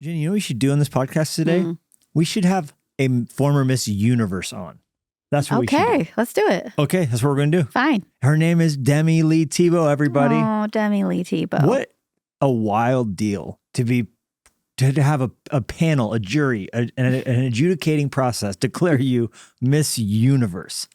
Jennie, you know what we should do on this podcast today? Mm. We should have a former Miss Universe on. That's what we should do. Okay, let's do it. Okay, that's what we're going to do. Fine. Her name is Demi-Leigh Tebow, everybody. Oh, Demi-Leigh Tebow. What a wild deal to have a panel, a jury, an adjudicating process declare you Miss Universe.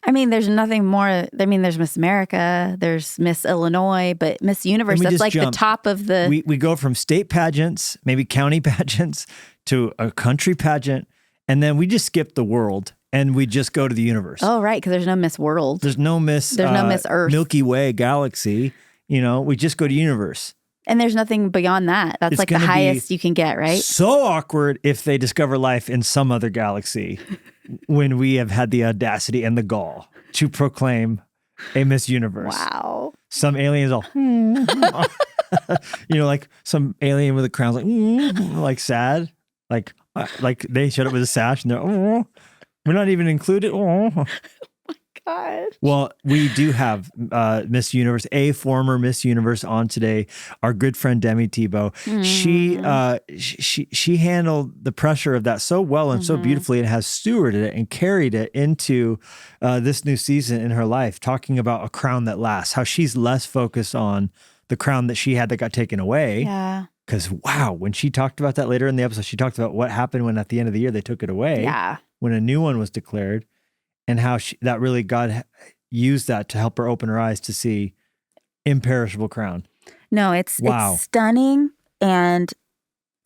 I mean, there's nothing more. I mean, there's Miss America, there's Miss Illinois, but Miss Universe, that's like the top of the... We go from state pageants, maybe county pageants, to a country pageant, and then we just skip the world and we just go to the universe. Oh, right, because there's no Miss World. There's no Miss Earth. Milky Way galaxy. You know, we just go to universe. And there's nothing beyond that. That's like the highest you can get, right? So awkward if they discover life in some other galaxy when we have had the audacity and the gall to proclaim a Miss Universe. Wow. Some aliens all, like some alien with a crown, like sad. Like they showed up with a sash and they're, we're not even included. God. Well, we do have Miss Universe, a former Miss Universe, on today. Our good friend Demi Tebow. She handled the pressure of that so well and so beautifully, and has stewarded it and carried it into this new season in her life. Talking about a crown that lasts, how she's less focused on the crown that she had that got taken away. Yeah. Because wow, when she talked about that later in the episode, she talked about what happened when at the end of the year they took it away. Yeah. When a new one was declared. And how that really God used that to help her open her eyes to see imperishable crown. No, it's stunning, and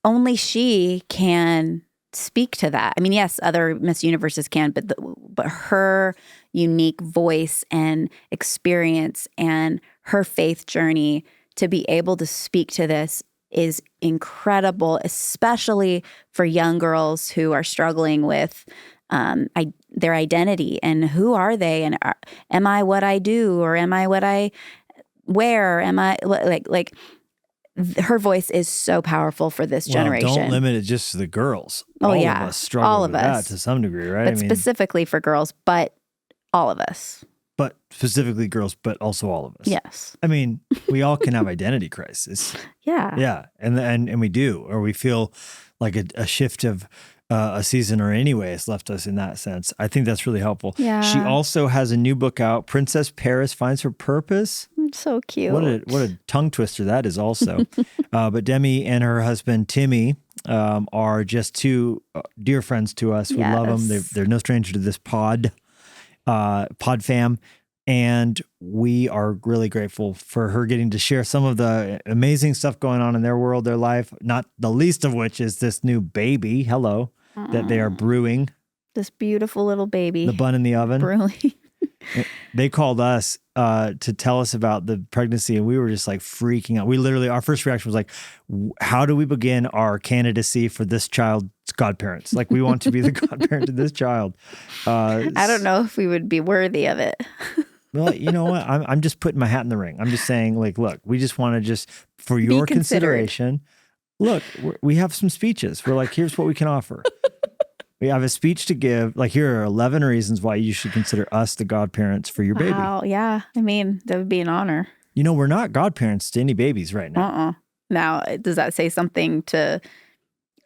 only she can speak to that. I mean, yes, other Miss Universes can, but her unique voice and experience and her faith journey to be able to speak to this is incredible, especially for young girls who are struggling with their identity and who are they, and am I what I do, or am I what I wear? Am I like her voice is so powerful for this generation. Don't limit it just to the girls. Oh, all yeah. of us struggle with that to some degree, right? But specifically for girls, but all of us. But specifically girls, but also all of us. Yes. I mean, we all can have identity crisis. Yeah. Yeah. And we do, or we feel like a shift of a season or anyway has left us in that sense. I think that's really helpful. Yeah. She also has a new book out, Princess Paris Finds Her Purpose. So cute. What a tongue twister that is also. But Demi and her husband, Timmy, are just two dear friends to us. We love them. They're no stranger to this pod fam. And we are really grateful for her getting to share some of the amazing stuff going on in their world, their life, not the least of which is this new baby, that they are brewing. This beautiful little baby. The bun in the oven. Brewing. They called us to tell us about the pregnancy, and we were just like freaking out. We literally, our first reaction was like, how do we begin our candidacy for this child's godparents? Like, we want to be the godparent to this child. I don't know if we would be worthy of it. Well, you know what? I'm just putting my hat in the ring. I'm just saying, like, look, we just want to just, for your consideration, look, we have some speeches. We're like, here's what we can offer. We have a speech to give. Like, here are 11 reasons why you should consider us the godparents for your baby. Wow, yeah. I mean, that would be an honor. You know, we're not godparents to any babies right now. Now, does that say something to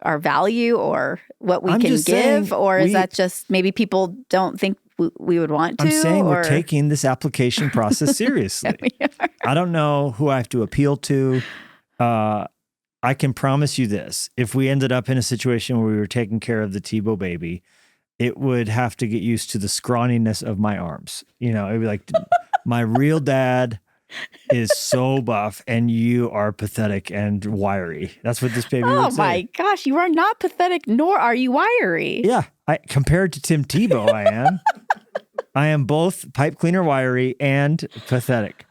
our value or what we can give? Saying, or is that just maybe people don't think we would want to? I'm saying we're taking this application process seriously. I don't know who I have to appeal to. I can promise you this. If we ended up in a situation where we were taking care of the Tebow baby, it would have to get used to the scrawniness of my arms. You know, it'd be like, my real dad is so buff and you are pathetic and wiry. That's what this baby would say. Oh my gosh, you are not pathetic, nor are you wiry. Yeah, compared to Tim Tebow, I am. I am both pipe cleaner wiry and pathetic.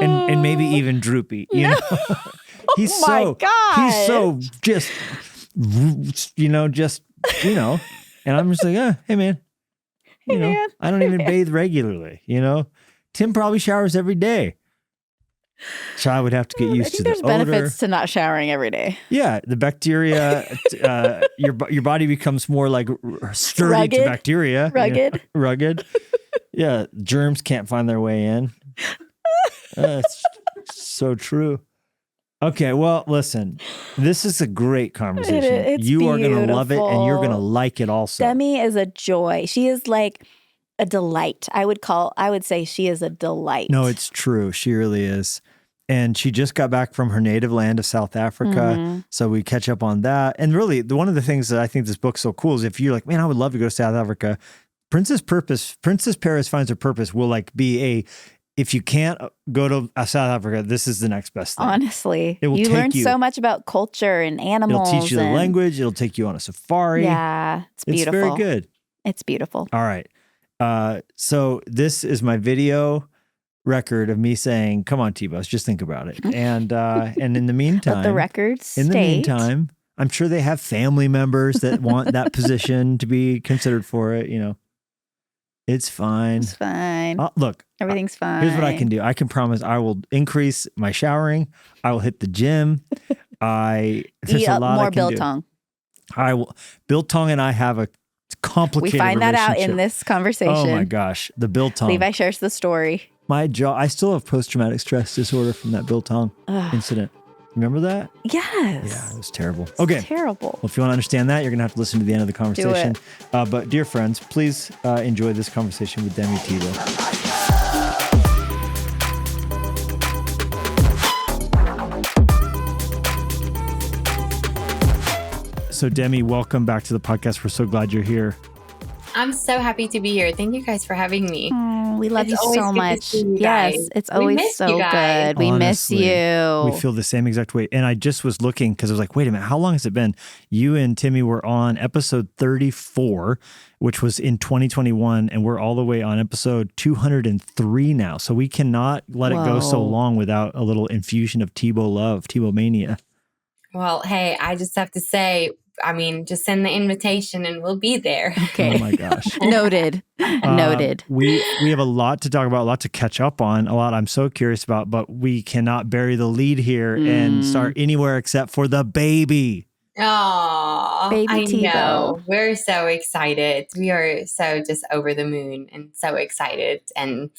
And maybe even droopy, you know? He's so just, and I'm just like, hey man, I don't even bathe regularly, Tim probably showers every day. So I would have to get used to the odor. There's benefits to not showering every day. Yeah, the bacteria, your body becomes more like sturdy to bacteria. Rugged. Rugged. Yeah, germs can't find their way in. It's so true. Okay, well, listen, this is a great conversation. It's you are going to love it, and you're going to beautiful. like it also. Demi is a joy. She is like a delight. I would say she is a delight. No, it's true. She really is. And she just got back from her native land of South Africa. So we catch up on that. And really, one of the things that I think this book's so cool is if you're like, man, I would love to go to South Africa. Princess Paris Finds Her Purpose will like be if you can't go to South Africa, this is the next best thing. Honestly, you learn so much about culture and animals. It'll teach you the language. It'll take you on a safari. Yeah, it's beautiful. It's very good. It's beautiful. All right. So this is my video record of me saying, come on, Tebow, just think about it. And in the meantime, let the record state. In the meantime, I'm sure they have family members that want that position to be considered for it. It's fine. It's fine. Look, everything's fine. Here's what I can do. I can promise I will increase my showering. I will hit the gym. Eat up more biltong. I will. Biltong and I have a complicated. We find that out in this conversation. Oh my gosh, the biltong. Levi shares the story. My jaw. I still have post-traumatic stress disorder from that biltong incident. Remember that? Yes. Yeah, it was terrible. Okay. Terrible. Well, if you want to understand that, you're going to have to listen to the end of the conversation. Do it. But dear friends, please enjoy this conversation with Demi Tebow. So Demi, welcome back to the podcast. We're so glad you're here. I'm so happy to be here. Thank you guys for having me. We love you so much. Yes, it's always so good. We miss you. We feel the same exact way. And I just was looking because I was like, wait a minute, how long has it been? You and Timmy were on episode 34, which was in 2021, and we're all the way on episode 203 now. So we cannot let it go so long without a little infusion of Tebow love, Tebow mania. Well, hey, I just have to say, just send the invitation and we'll be there. Okay. Oh my gosh. Noted. Noted. We have a lot to talk about, a lot to catch up on, a lot I'm so curious about, but we cannot bury the lead here and start anywhere except for the baby. Oh, baby Tebow. Know. We're so excited. We are so just over the moon and so excited. And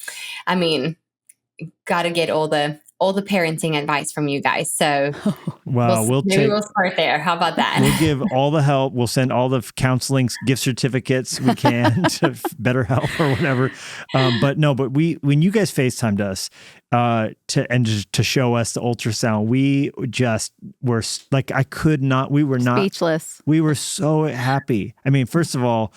got to get all the parenting advice from you guys. So we'll start there. How about that? We'll give all the help. We'll send all the counseling gift certificates we can to BetterHelp or whatever. But when you guys FaceTimed us to show us the ultrasound, we just were like, we were not speechless. We were so happy. First of all,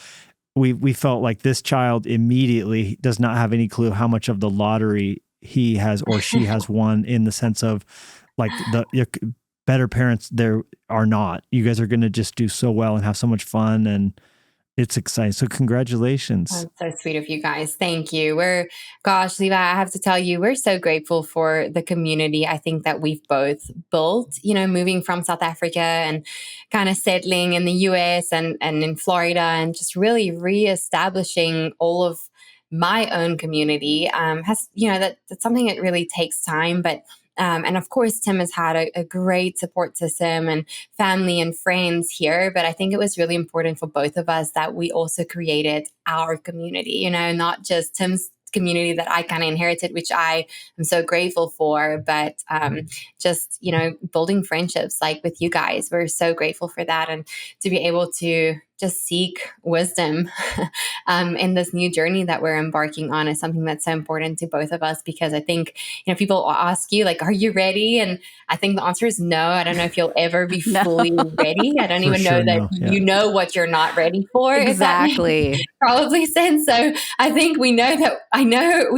we felt like this child immediately does not have any clue how much of the lottery he has or she has won, in the sense of like your better parents there are not. You guys are going to just do so well and have so much fun, and it's exciting. So congratulations. That's so sweet of you guys. Thank you. Levi, I have to tell you, we're so grateful for the community I think that we've both built, moving from South Africa and kind of settling in the US and in Florida, and just really reestablishing all of my own community that's something that really takes time, but and of course Tim has had a great support system and family and friends here, but I think it was really important for both of us that we also created our community, not just Tim's community that I kind of inherited, which I am so grateful for, but just building friendships like with you guys. We're so grateful for that, and to be able to just seek wisdom in this new journey that we're embarking on is something that's so important to both of us, because I think people ask you like, are you ready? And I think the answer is no. I don't know if you'll ever be fully ready. I don't even know that you know what you're not ready for. Exactly. If that makes probably sense. So I think we know that we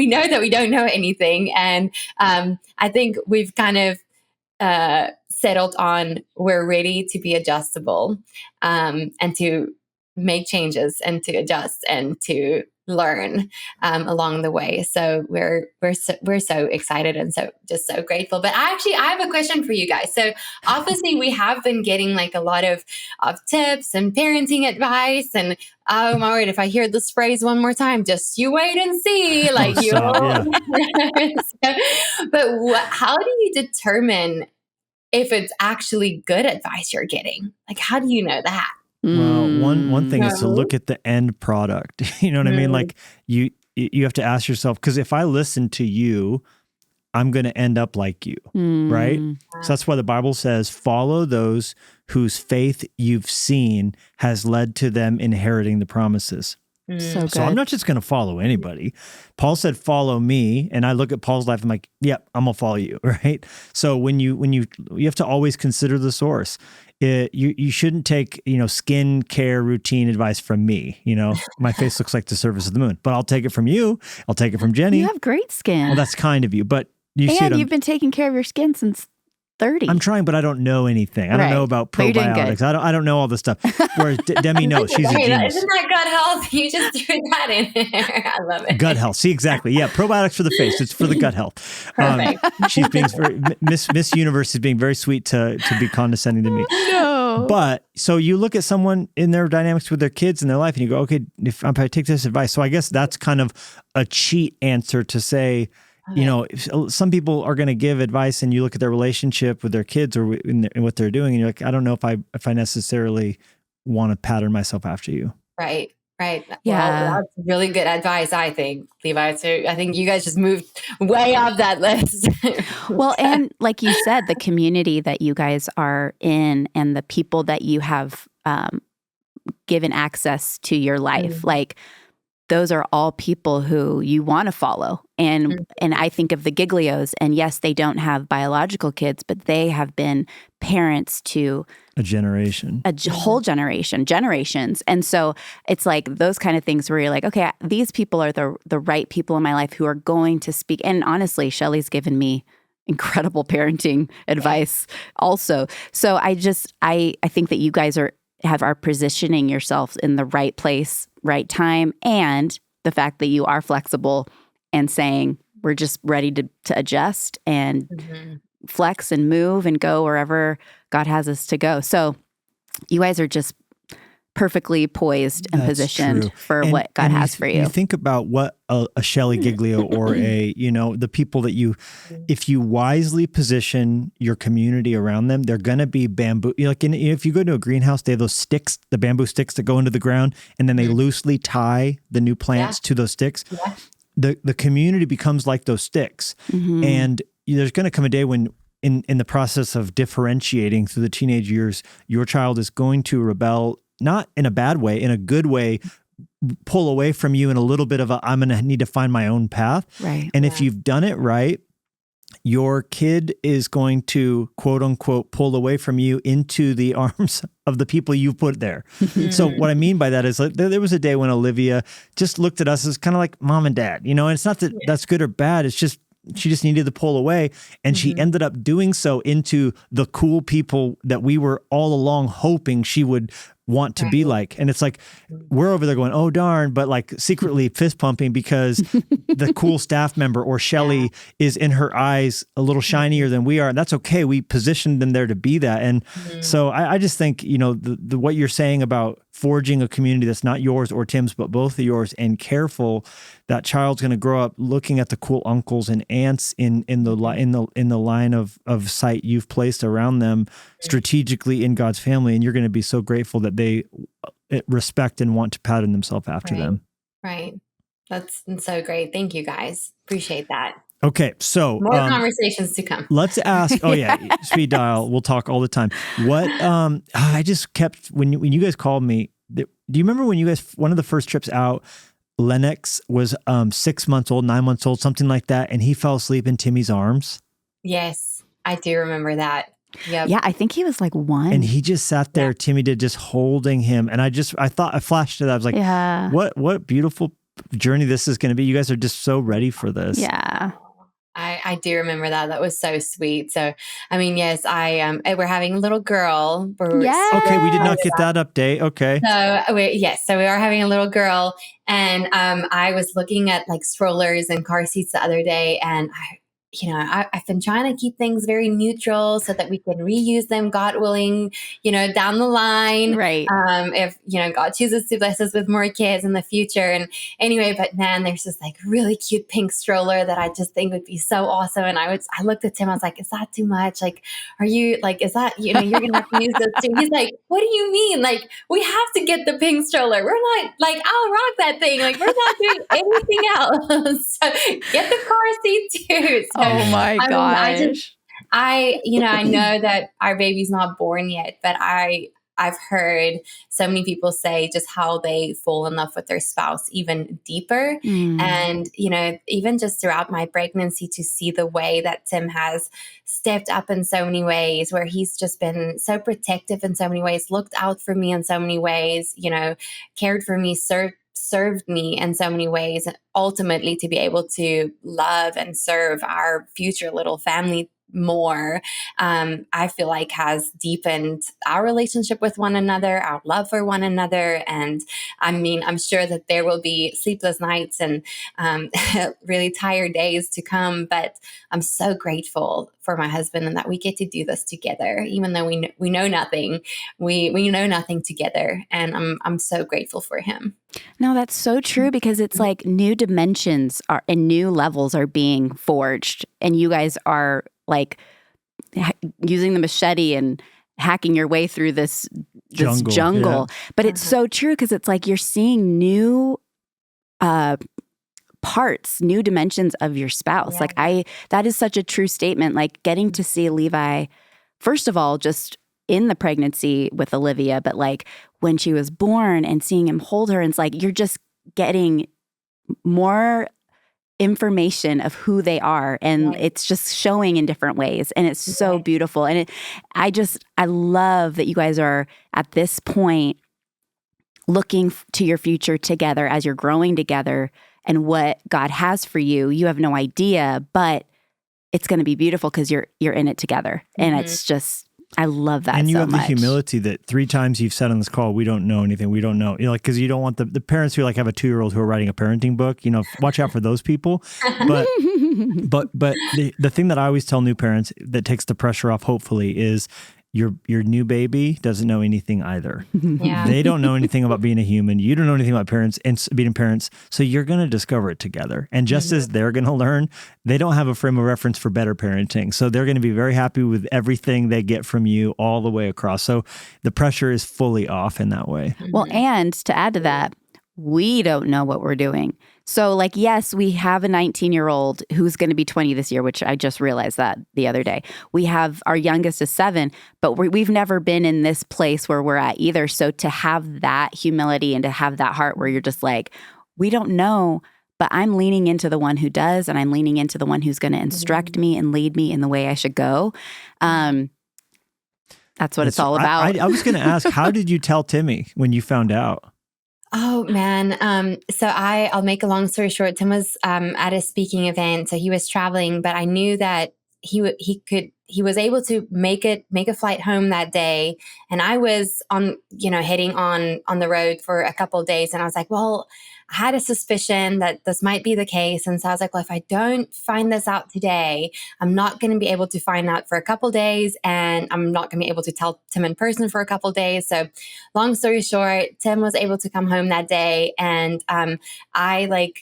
know that we don't know anything, and I think we've kind of settled on we're ready to be adjustable and to make changes and to adjust and to learn along the way. So we're so excited and so grateful. But I have a question for you guys. So obviously we have been getting like a lot of tips and parenting advice, and oh my word, if I hear this phrase one more time, just you wait and see. Like but how do you determine if it's actually good advice you're getting? Like, how do you know that? Well, one thing is to look at the end product. You know what I mean? Like you have to ask yourself, because if I listen to you, I'm going to end up like you, right? So that's why the Bible says, follow those whose faith you've seen has led to them inheriting the promises. So good. So I'm not just going to follow anybody. Paul said, follow me. And I look at Paul's life, I'm like, yep, I'm going to follow you, right? So when you have to always consider the source. You shouldn't take, skin care routine advice from me. My face looks like the surface of the moon, but I'll take it from you. I'll take it from Jennie. You have great skin. Well, that's kind of you, but you've been taking care of your skin since 30. I'm trying, but I don't know anything. I don't know about probiotics. I don't know all this stuff. Whereas Demi knows. She's a genius. Isn't that gut health? You just threw that in there. I love it. Gut health. See, exactly. Yeah, probiotics for the face. It's for the gut health. She's being Miss Universe is being very sweet to be condescending to me. No. But so you look at someone in their dynamics with their kids in their life, and you go, okay, if I take this advice, so I guess that's kind of a cheat answer to say. Some people are going to give advice and you look at their relationship with their kids or in what they're doing and you're like, I don't know if I necessarily want to pattern myself after you. Right. Yeah. Well, that's really good advice, I think, Levi. So I think you guys just moved way off that list. Well, and like you said, the community that you guys are in and the people that you have given access to your life, like those are all people who you want to follow. And I think of the Giglios, and yes, they don't have biological kids, but they have been parents to a generation, whole generations. And so it's like those kind of things where you're like, okay, these people are the right people in my life who are going to speak. And honestly, Shelly's given me incredible parenting advice also. So I think that you guys are positioning yourselves in the right place, right time, and the fact that you are flexible and saying we're just ready to adjust and flex and move and go wherever God has us to go. So you guys are just perfectly poised and positioned for what God has for you. You think about what a Shelly Giglio or the people that if you wisely position your community around them, they're going to be bamboo. If you go to a greenhouse, they have those sticks, the bamboo sticks that go into the ground, and then they loosely tie the new plants to those sticks. Yeah. The community becomes like those sticks. And there's going to come a day when in the process of differentiating through the teenage years, your child is going to rebel, not in a bad way, in a good way, pull away from you in a little bit of I'm going to need to find my own path. Right. And if you've done it right, your kid is going to, quote unquote, pull away from you into the arms of the people you put there. So what I mean by that is there was a day when Olivia just looked at us as kind of like mom and dad, and it's not that that's good or bad. It's just, she just needed to pull away, and she ended up doing so into the cool people that we were all along hoping she would want to be like. And it's like, we're over there going, oh darn, but like secretly fist pumping because the cool staff member or Shelly is in her eyes a little shinier than we are. And that's okay. We positioned them there to be that. And so I just think, the what you're saying about forging a community that's not yours or Tim's, but both of yours, and careful, that child's going to grow up looking at the cool uncles and aunts in the line of sight you've placed around them strategically in God's family, and you're going to be so grateful that they respect and want to pattern themselves after them. Right. That's so great. Thank you, guys. Appreciate that. Okay, so more conversations to come. Let's ask. Oh yeah, speed dial. We'll talk all the time. What? I just kept when you guys called me. Do you remember when you guys one of the first trips out? Lennox was 6 months old, 9 months old, something like that, and he fell asleep in Timmy's arms. Yes, I do remember that. Yep. Yeah, I think he was like 1. And he just sat there, Timmy did, just holding him. And I flashed to that. I was like, what beautiful journey this is going to be. You guys are just so ready for this. Yeah. I do remember that. That was so sweet. So, I mean, yes, we're having a little girl. Yes. Okay, we did not get that update. Okay. So we are having a little girl. And I was looking at like strollers and car seats the other day, and I've been trying to keep things very neutral so that we can reuse them, God willing, down the line. Right. If, God chooses to bless us with more kids in the future. And anyway, but man, there's this like really cute pink stroller that I just think would be so awesome. And I looked at Tim, I was like, is that too much? Like, are you like, is that, you're going to have to use this too? He's like, what do you mean? Like, we have to get the pink stroller. We're not like, I'll rock that thing. Like, we're not doing anything else. So get the car seat too. Oh my gosh. I know that our baby's not born yet, but I've heard so many people say just how they fall in love with their spouse even deeper. And, even just throughout my pregnancy, to see the way that Tim has stepped up in so many ways, where he's just been so protective in so many ways, looked out for me in so many ways, cared for me, served me in so many ways, and ultimately to be able to love and serve our future little family more, I feel like has deepened our relationship with one another, our love for one another. And I'm sure that there will be sleepless nights and really tired days to come, but I'm so grateful for my husband and that we get to do this together, even though we know nothing. We know nothing together, and I'm so grateful for him. No, that's so true, because it's like new dimensions and new levels are being forged, and you guys are like using the machete and hacking your way through this jungle. Yeah. But it's so true, because it's like you're seeing new parts, new dimensions of your spouse. Yeah. Like that is such a true statement. Like getting to see Levi, first of all, just in the pregnancy with Olivia, but like when she was born and seeing him hold her, and it's like you're just getting more information of who they are, and it's just showing in different ways, and it's so beautiful. And I love that you guys are at this point looking to your future together as you're growing together, and what God has for you. You have no idea, but it's going to be beautiful because you're in it together, and it's just. I love that. And you so have much. the humility that 3 times you've said on this call, we don't know anything. We don't know, like, because you don't want the parents who like have a 2-year-old who are writing a parenting book, watch out for those people. But the thing that I always tell new parents that takes the pressure off, hopefully, is your new baby doesn't know anything either. Yeah. They don't know anything about being a human. You don't know anything about parents and being parents. So you're going to discover it together. And just as they're going to learn, they don't have a frame of reference for better parenting. So they're going to be very happy with everything they get from you all the way across. So the pressure is fully off in that way. Well, and to add to that, we don't know what we're doing. So like, yes, we have a 19-year-old who's going to be 20 this year, which I just realized that the other day. We have our youngest is 7, but we've never been in this place where we're at either. So to have that humility and to have that heart where you're just like, we don't know, but I'm leaning into the one who does, and I'm leaning into the one who's going to instruct me and lead me in the way I should go. That's what it's all about. I was going to ask, how did you tell Timmy when you found out? Oh man. So I'll make a long story short. Tim was at a speaking event, so he was traveling, but I knew that he was able to make a flight home that day. And I was heading on the road for a couple of days, and I was like, well, I had a suspicion that this might be the case. And so I was like, well, if I don't find this out today, I'm not going to be able to find out for a couple of days, and I'm not going to be able to tell Tim in person for a couple of days. So long story short, Tim was able to come home that day, and I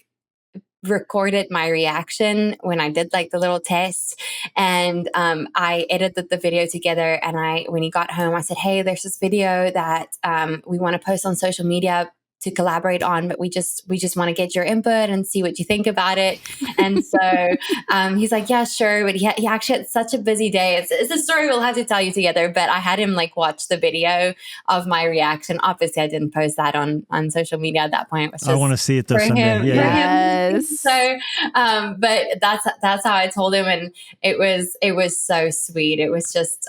recorded my reaction when I did the little test, and I edited the video together. And when he got home, I said, hey, there's this video that we want to post on social media to collaborate on, but we just want to get your input and see what you think about it. And so he's like, yeah, sure. But he actually had such a busy day. It's a story we'll have to tell you together, but I had him watch the video of my reaction. Obviously I didn't post that on social media at that point. It was just I want to see it though someday. Yes. So, but that's how I told him. And it was so sweet. It was just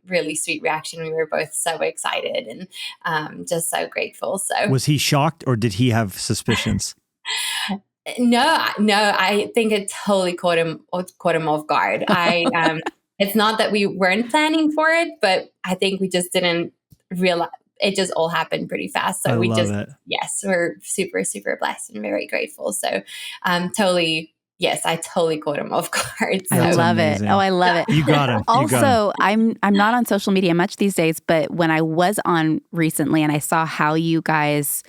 really sweet reaction. We were both so excited and just so grateful. So was he shocked, or did he have suspicions? No, I think it totally caught him off guard. It's not that we weren't planning for it, but I think we just didn't realize. It just all happened pretty fast. So we're super, super blessed and very grateful. So totally. Yes, I totally caught him off guard. So. I love it. Oh, I love it. You got him. Also, I'm not on social media much these days, but when I was on recently and I saw how you guys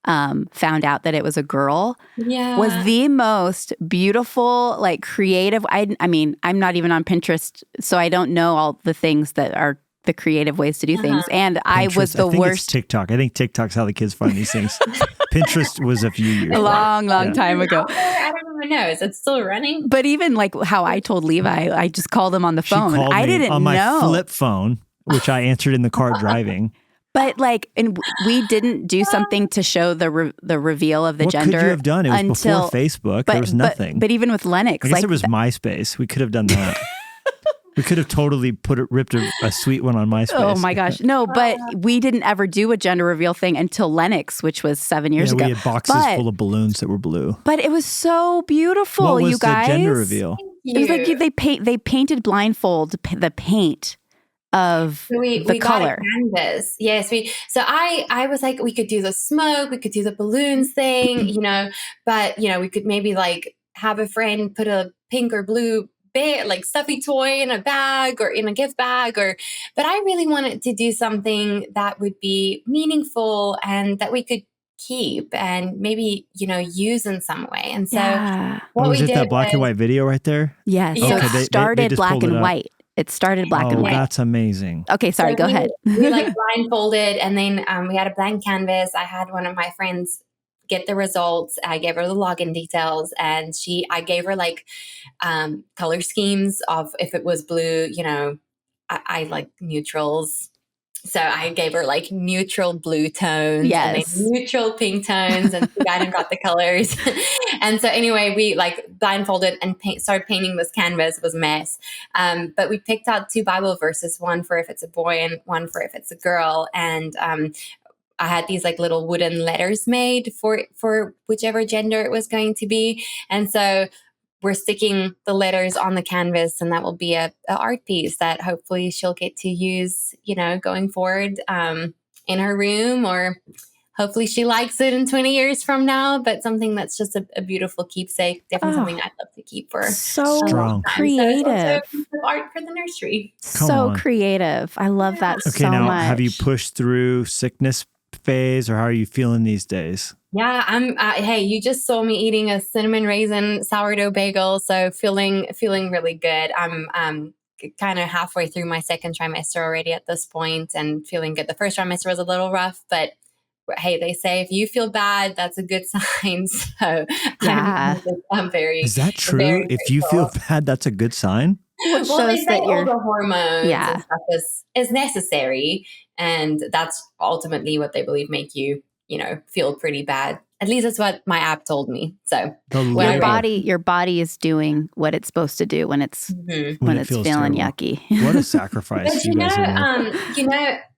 found out that it was a girl, was the most beautiful, creative. I mean, I'm not even on Pinterest, so I don't know all the things that are the creative ways to do things. And Pinterest, I was the worst. It's TikTok. I think TikTok's how the kids find these things. Pinterest was a few years. A long time ago. I don't my nose. It's still running. But even like how I told Levi, I just called him on the phone. I didn't know. On my flip phone, which I answered in the car driving. But like, and we didn't do something to show the reveal of the gender. What could you have done? It was before Facebook. There was nothing. But even with Lennox, I guess there was MySpace. We could have done that. We could have totally ripped a sweet one on MySpace. Oh my gosh. No, but we didn't ever do a gender reveal thing until Lennox, which was 7 years ago. We had boxes full of balloons that were blue. But it was so beautiful, you guys. What was the gender reveal? It was like they painted blindfold the paint of the color. Got a canvas. Yes, so I was like, we could do the smoke, we could do the balloons thing, but we could maybe like have a friend put a pink or blue bear, like stuffy toy in a bag or in a gift bag, but I really wanted to do something that would be meaningful and that we could keep and maybe use in some way. And so what was we it did that black and white video right there? Yes. Yeah. So it started black and white. It started black and white. That's amazing. Okay, sorry, go ahead. We like blindfolded, and then we had a blank canvas. I had one of my friends get the results. I gave her the login details, and I gave her like color schemes of if it was blue, I like neutrals. So I gave her like neutral blue tones and then neutral pink tones, and she got the colors. And so anyway, we like blindfolded and started painting this canvas. It was a mess. But we picked out 2 Bible verses, one for if it's a boy and one for if it's a girl. And I had these like little wooden letters made for whichever gender it was going to be. And so we're sticking the letters on the canvas, and that will be a art piece that hopefully she'll get to use, going forward in her room, or hopefully she likes it in 20 years from now, but something that's just a beautiful keepsake, definitely something I'd love to keep for so strong. Creative. So it's also a piece of art for the nursery. So creative. I love that so much. Have you pushed through sickness phase, or how are you feeling these days? Yeah, I'm. Hey, you just saw me eating a cinnamon raisin sourdough bagel, so feeling really good. I'm kind of halfway through my second trimester already at this point, and feeling good. The first trimester was a little rough, but hey, they say if you feel bad, that's a good sign. So I'm very. Is that true? If you feel bad, that's a good sign. Well, they say all the hormones and stuff is necessary, and that's ultimately what they believe make you, feel pretty bad. At least that's what my app told me. So your body is doing what it's supposed to do when it's when it's feeling yucky. What a sacrifice! But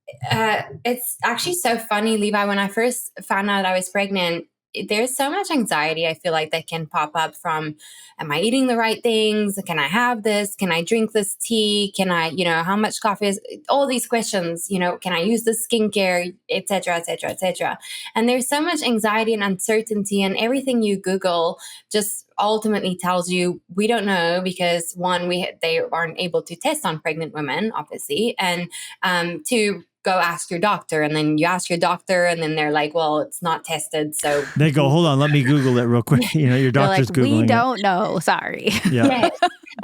it's actually so funny, Levi. When I first found out I was pregnant, there's so much anxiety I feel like that can pop up from, am I eating the right things? Can I have this? Can I drink this tea? Can I, how much coffee is, all these questions, can I use this skincare, et cetera, et cetera, et cetera. And there's so much anxiety and uncertainty, and everything you Google just ultimately tells you, we don't know, because one, they aren't able to test on pregnant women, obviously. And 2, go ask your doctor, and then you ask your doctor, and then they're like, well, it's not tested. So they go, hold on, let me Google it real quick. Your doctor's like, Googling we don't know. Sorry. Yeah. Yes.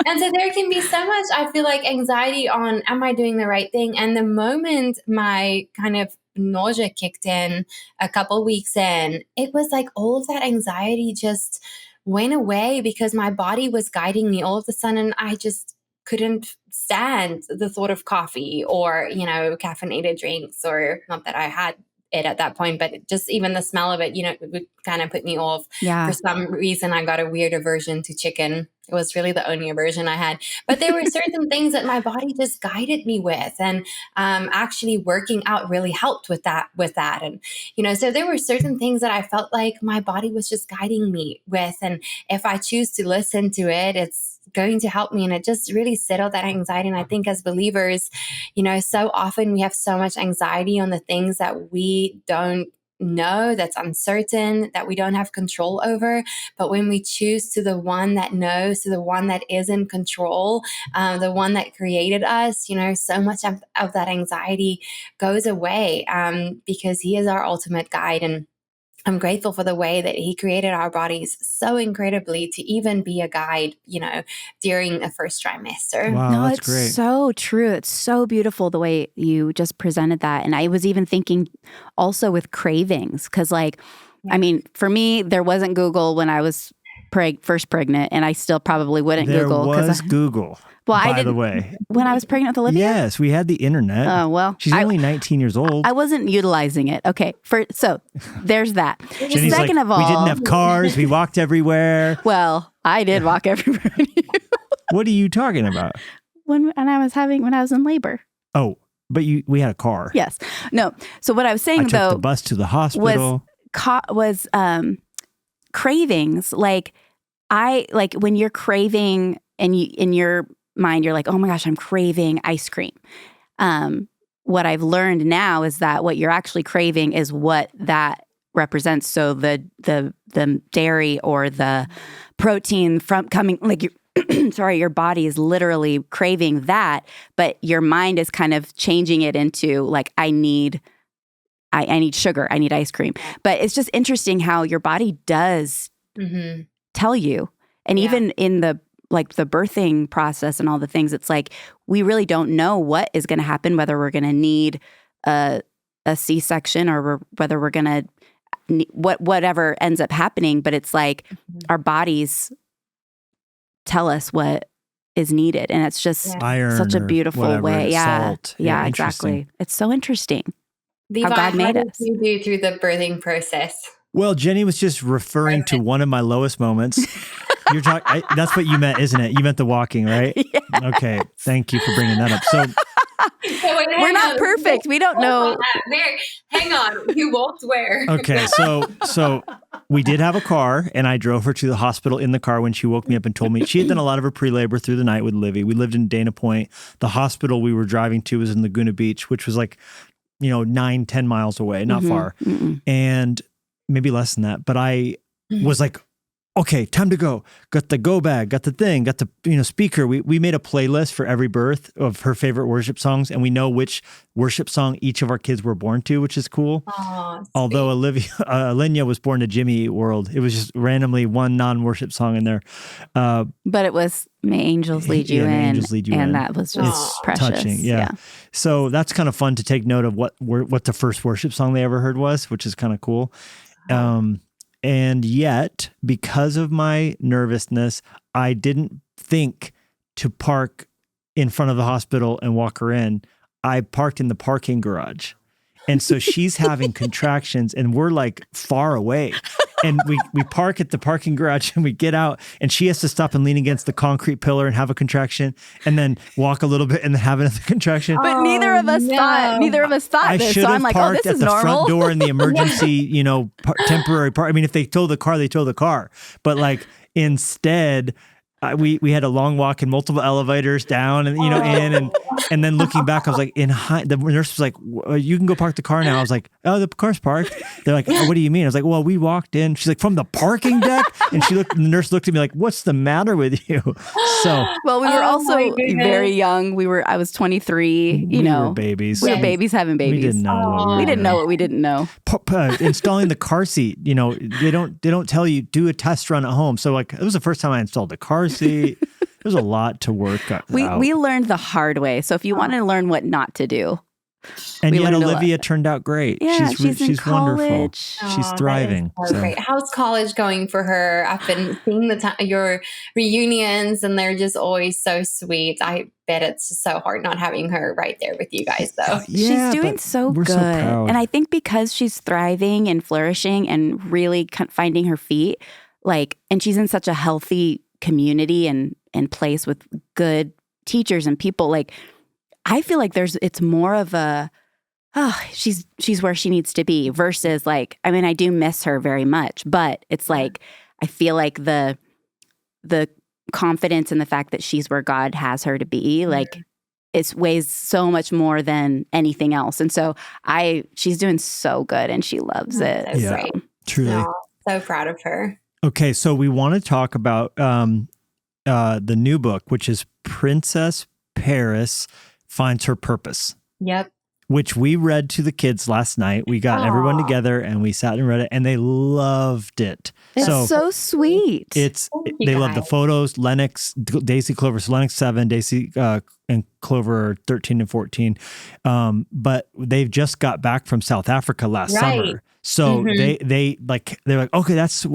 And so there can be so much, I feel like, anxiety on, am I doing the right thing? And the moment my kind of nausea kicked in a couple weeks in, it was like all of that anxiety just went away, because my body was guiding me all of a sudden. I just couldn't stand the thought of coffee or, caffeinated drinks, or not that I had it at that point, but just even the smell of it, it would kind of put me off. Yeah. For some reason, I got a weird aversion to chicken. It was really the only aversion I had. But there were certain things that my body just guided me with. And actually working out really helped with that. And, so there were certain things that I felt like my body was just guiding me with. And if I choose to listen to it, it's going to help me. And it just really settled that anxiety. And I think as believers, so often we have so much anxiety on the things that we don't know, that's uncertain, that we don't have control over. But when we choose to the one that knows, to the one that is in control, the one that created us, so much of that anxiety goes away, because he is our ultimate guide. And I'm grateful for the way that he created our bodies so incredibly to even be a guide, during a first trimester. Wow, no, that's it's great. So true. It's so beautiful the way you just presented that. And I was even thinking also with cravings, because for me, there wasn't Google when I was first pregnant, and I still probably wouldn't there Google. Was Google. Well, by the way, when I was pregnant with Olivia. Yes, we had the internet. Oh well, she's only 19 years old. I wasn't utilizing it. Okay, so there's that. Jennie's Second like, of all, we didn't have cars. We walked everywhere. Well, I did walk everywhere. What are you talking about? When I was in labor. Oh, but we had a car. Yes. No. So what I was saying I took the bus to the hospital. Was cravings. Like when you're craving and in your mind, you're like, oh my gosh, I'm craving ice cream. What I've learned now is that what you're actually craving is what that represents. So the dairy or the protein from coming, like your body is literally craving that, but your mind is kind of changing it into like, I need sugar, I need ice cream. But it's just interesting how your body does tell you. And even in the birthing process and all the things, it's like, we really don't know what is going to happen, whether we're going to need a C-section or whether we're going to whatever ends up happening. But it's like our bodies tell us what is needed. And it's just such a beautiful way. Yeah. Salt. Yeah, exactly. It's so interesting how God made us. What did you do through the birthing process? Well, Jennie was just referring to one of my lowest moments. You're talking. That's what you meant, isn't it? You meant the walking, right? Yes. Okay. Thank you for bringing that up. So we're not perfect. We don't know. Hang on. You walked where? Okay. So we did have a car, and I drove her to the hospital in the car when she woke me up and told me she had done a lot of her pre-labor through the night with Livy. We lived in Dana Point. The hospital we were driving to was in Laguna Beach, which was like, 9-10 miles away, not far. And maybe less than that. But I was like, okay, time to go. Got the go bag, got the thing, got the speaker. We made a playlist for every birth of her favorite worship songs, and we know which worship song each of our kids were born to, which is cool. Oh, although Alenia was born to Jimmy Eat World. It was just randomly one non-worship song in there. But it was May Angels Lead You In. Angels Lead You and In. That was just precious. Touching, yeah. So that's kind of fun to take note of what the first worship song they ever heard was, which is kind of cool. And yet, because of my nervousness, I didn't think to park in front of the hospital and walk her in. I parked in the parking garage. And so she's having contractions and we're like far away. And we park at the parking garage and we get out and she has to stop and lean against the concrete pillar and have a contraction and then walk a little bit and then have another contraction. But neither of us thought I this. should So have I'm like, parked this at is the normal. front door in the emergency, temporary park. I mean, if they tow the car, they tow the car. But like instead, we had a long walk in multiple elevators down and in and then looking back, I was like, the nurse was like, you can go park the car now. I was like, oh, the car's parked. They're like, oh, what do you mean? I was like, well, we walked in. She's like, from the parking deck, and the nurse looked at me like, what's the matter with you? So well, we were also very young. I was 23. We were babies. We were babies having babies. We didn't know. We didn't know what we didn't know. Installing the car seat, they don't tell you do a test run at home. So like it was the first time I installed the car seat. There's a lot to work out. We learned the hard way. So if you want to learn what not to do. And yet Olivia turned out great. Yeah, she's wonderful. Oh, she's thriving. So great. How's college going for her? I've been seeing your reunions and they're just always so sweet. I bet it's just so hard not having her right there with you guys though. Yeah, she's doing so good. So proud. And I think because she's thriving and flourishing and really finding her feet, and she's in such a healthy community and place with good teachers and people, I feel like it's more of a, she's where she needs to be versus I do miss her very much, but it's I feel like the confidence in the fact that she's where God has her to be, it weighs so much more than anything else. And so she's doing so good and she loves it. Yeah, so. Truly. So proud of her. Okay. So we want to talk about, the new book, which is Princess Paris Finds Her Purpose. Yep. Which we read to the kids last night. We got everyone together and we sat and read it and they loved it. It's so sweet. They love the photos. Lennox, Daisy Clover, so Lennox 7, Daisy and Clover 13 and 14. But they've just got back from South Africa last summer. So they're like, okay, that's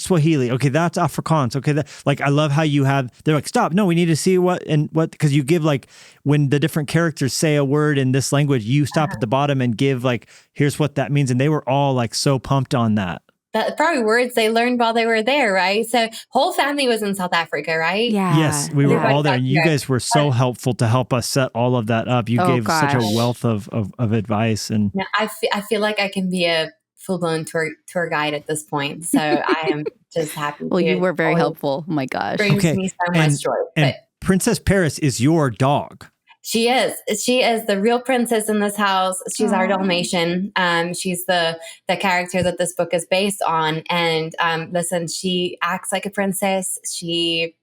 Swahili. Okay, that's Afrikaans. Okay, I love how they're like, stop. No, we need to see what, because you give like, when the different characters say a word in this language, you stop at the bottom and give like, here's what that means. And they were all like so pumped on that. That's probably words they learned while they were there, right? So whole family was in South Africa, right? Yeah. Yes, we were all there. And you guys were so helpful to help us set all of that up. You gave such a wealth of advice. And now, I feel like I can be a full-blown tour guide at this point. So I am just happy. Well, you were very helpful. Oh my gosh. Brings me so much joy. And Princess Paris is your dog. She is the real princess in this house. She's our Dalmatian. She's the character that this book is based on. And listen, she acts like a princess. She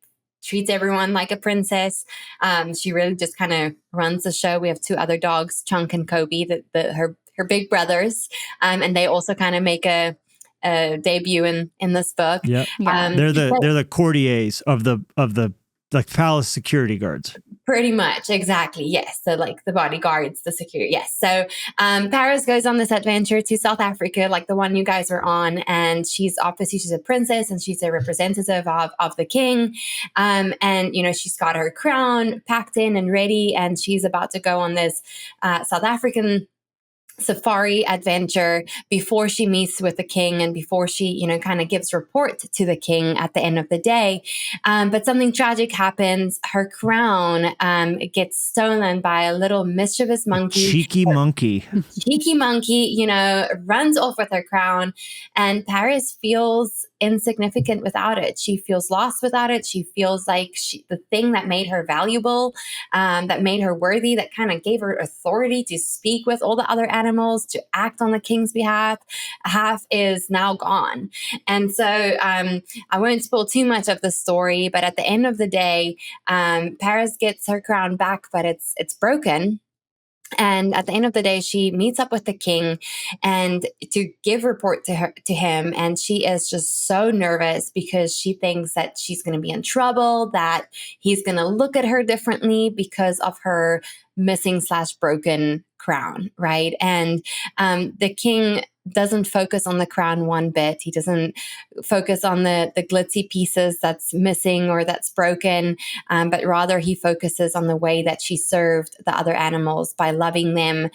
treats everyone like a princess. She really just kind of runs the show. We have 2 other dogs, Chunk and Kobe, her big brothers, and they also kind of make a debut in this book. Yeah, they're the courtiers of the like palace security guards. Pretty much, exactly. Yes. So like the bodyguards, the security. Yes. So Paris goes on this adventure to South Africa, like the one you guys were on. And she's a princess and she's a representative of the king. And, she's got her crown packed in and ready. And she's about to go on this South African safari adventure before she meets with the king and before she, kind of gives report to the king at the end of the day. But something tragic happens. Her crown gets stolen by a little mischievous monkey. Cheeky monkey, runs off with her crown. And Paris feels insignificant without it. She feels lost without it. She feels like the thing that made her valuable, that made her worthy, that kind of gave her authority to speak with all the other animals, to act on the king's behalf, is now gone. And so I won't spoil too much of the story, but at the end of the day, Paris gets her crown back, but it's broken. And at the end of the day, she meets up with the king and to give report to him. And she is just so nervous because she thinks that she's going to be in trouble, that he's going to look at her differently because of her missing/broken crown, right? And the king doesn't focus on the crown one bit. He doesn't focus on the glitzy pieces that's missing or that's broken, but rather he focuses on the way that she served the other animals by loving them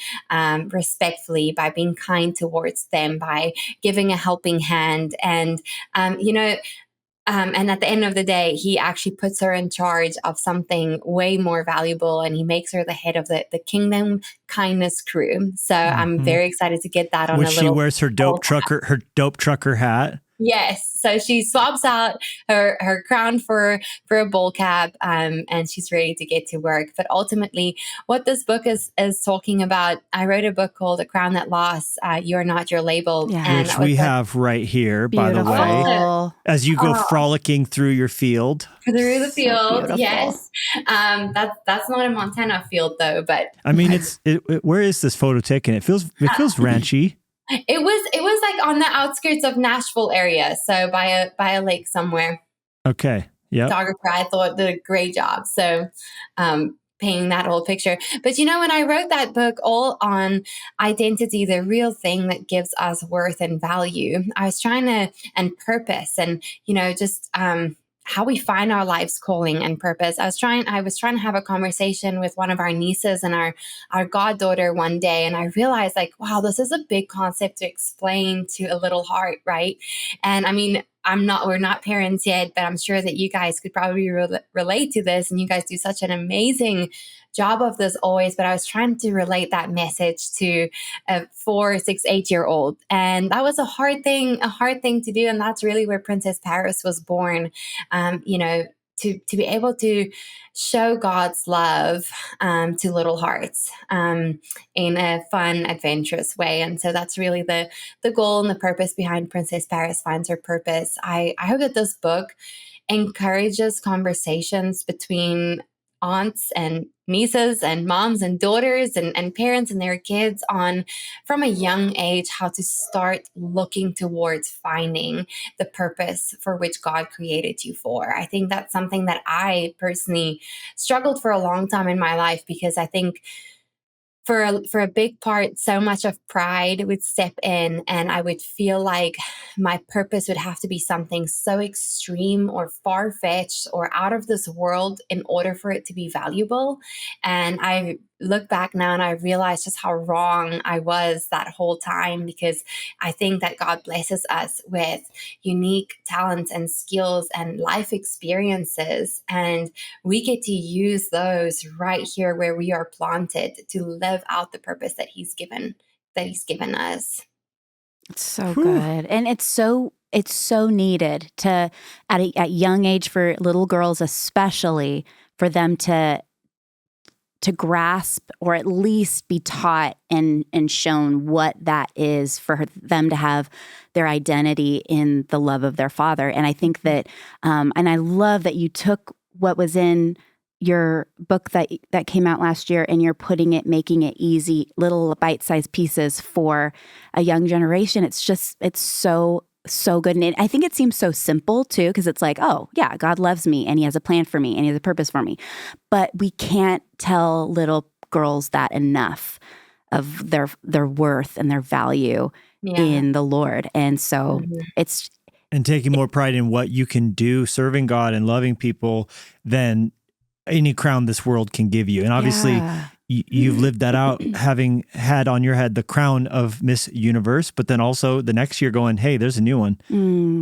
respectfully, by being kind towards them, by giving a helping hand. And, and at the end of the day, he actually puts her in charge of something way more valuable, and he makes her the head of the Kingdom Kindness crew. So I'm very excited to get that on. Which she wears her dope trucker hat. Yes. So she swaps out her crown for a bowl cap, and she's ready to get to work. But ultimately, what this book is talking about, I wrote a book called A Crown That Lost, You Are Not Your Label. Yeah. Which we have right here, by the way, as you go frolicking through your field. Through the field, so yes. That's not a Montana field, though. But I mean, where is this photo taken? It feels ranchy. It was like on the outskirts of Nashville area, so by a lake somewhere. Okay. Yeah. Photographer, I thought, did a great job. So painting that whole picture. But when I wrote that book all on identity, the real thing that gives us worth and value, I was trying to, and purpose, and just how we find our life's calling and purpose. I was trying to have a conversation with one of our nieces and our goddaughter one day. And I realized wow, this is a big concept to explain to a little heart. Right. And I mean, we're not parents yet, but I'm sure that you guys could probably relate to this. And you guys do such an amazing job of this always. But I was trying to relate that message to a 4, 6, 8-year-old. And that was a hard thing to do. And that's really where Princess Paris was born. To be able to show God's love to little hearts in a fun, adventurous way. And so that's really the goal and the purpose behind Princess Paris Finds Her Purpose. I hope that this book encourages conversations between aunts and nieces and moms and daughters and parents and their kids on, from a young age, how to start looking towards finding the purpose for which God created you for. I think that's something that I personally struggled for a long time in my life, because I think for a big part, so much of pride would step in, and I would feel like my purpose would have to be something so extreme or far-fetched or out of this world in order for it to be valuable. And I look back now and I realize just how wrong I was that whole time, because I think that God blesses us with unique talents and skills and life experiences, and we get to use those right here where we are planted to live out the purpose that He's given us. It's so good. And it's so needed to at young age, for little girls especially, for them to grasp, or at least be taught and shown what that is, for them to have their identity in the love of their Father. And I think that, and I love that you took what was in your book that came out last year, and you're making it easy, little bite-sized pieces for a young generation. It's so good. And I think it seems so simple too, because it's like, oh yeah, God loves me and He has a plan for me and He has a purpose for me. But we can't tell little girls that enough, of their worth and their value in the Lord. And so it's... And taking more pride in what you can do, serving God and loving people, than any crown this world can give you. And obviously you've lived that out, having had on your head the crown of Miss Universe, but then also the next year going, hey, there's a new one.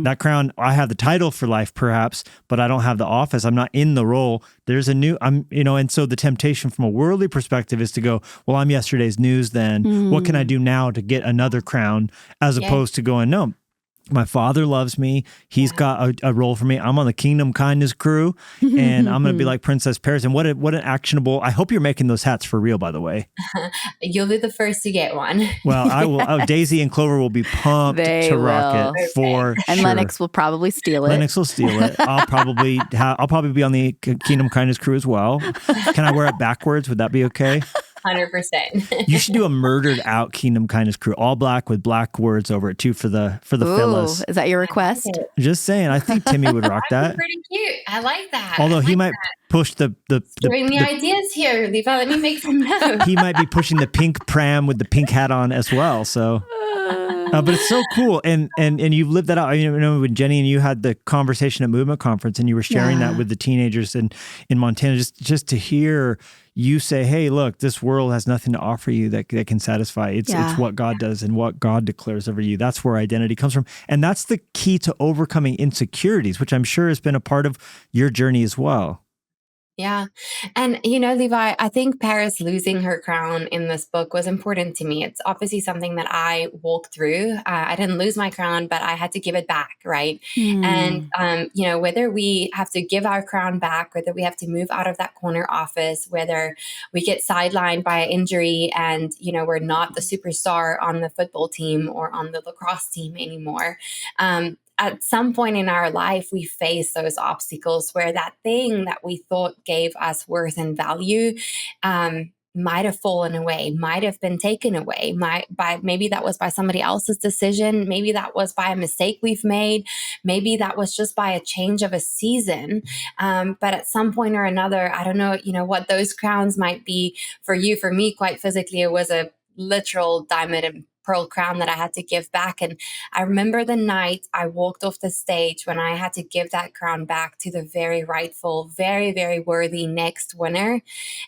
That crown, I have the title for life perhaps, but I don't have the office. I'm not in the role. There's a new, and so the temptation from a worldly perspective is to go, well, I'm yesterday's news then. What can I do now to get another crown? As opposed to going, no, my Father loves me. He's got a role for me. I'm on the Kingdom Kindness crew, and I'm going to be like Princess Paris. And what an actionable... I hope you're making those hats for real, by the way. You'll be the first to get one. Well, I will. Daisy and Clover will be pumped to rock it for and sure. Lennox will probably steal it. Lennox will steal it. I'll probably be on the Kingdom Kindness crew as well. Can I wear it backwards? Would that be okay? 100%. You should do a murdered out Kingdom Kindness crew, all black with black words over it too, for the fellas. Is that your request? Just saying. I think Timmy would rock that. Pretty cute. I like that. Although he might push the bring me ideas here, Levi. Let me make some notes. He might be pushing the pink pram with the pink hat on as well. So, but it's so cool, and you've lived that out. I know when Jennie and you had the conversation at Movement Conference, and you were sharing that with the teenagers in Montana, just to hear you say, hey, look, this world has nothing to offer you that can satisfy. It's what God does and what God declares over you. That's where identity comes from. And that's the key to overcoming insecurities, which I'm sure has been a part of your journey as well. Yeah. And, Levi, I think Paris losing her crown in this book was important to me. It's obviously something that I walked through. I didn't lose my crown, but I had to give it back, right? And, whether we have to give our crown back, whether we have to move out of that corner office, whether we get sidelined by an injury and, we're not the superstar on the football team or on the lacrosse team anymore, at some point in our life, we face those obstacles where that thing that we thought gave us worth and value might have fallen away, might have been taken away. Maybe that was by somebody else's decision. Maybe that was by a mistake we've made. Maybe that was just by a change of a season. But at some point or another, I don't know, what those crowns might be for you. For me, quite physically, it was a literal diamond and pearl crown that I had to give back. And I remember the night I walked off the stage when I had to give that crown back to the very rightful, very, very worthy next winner.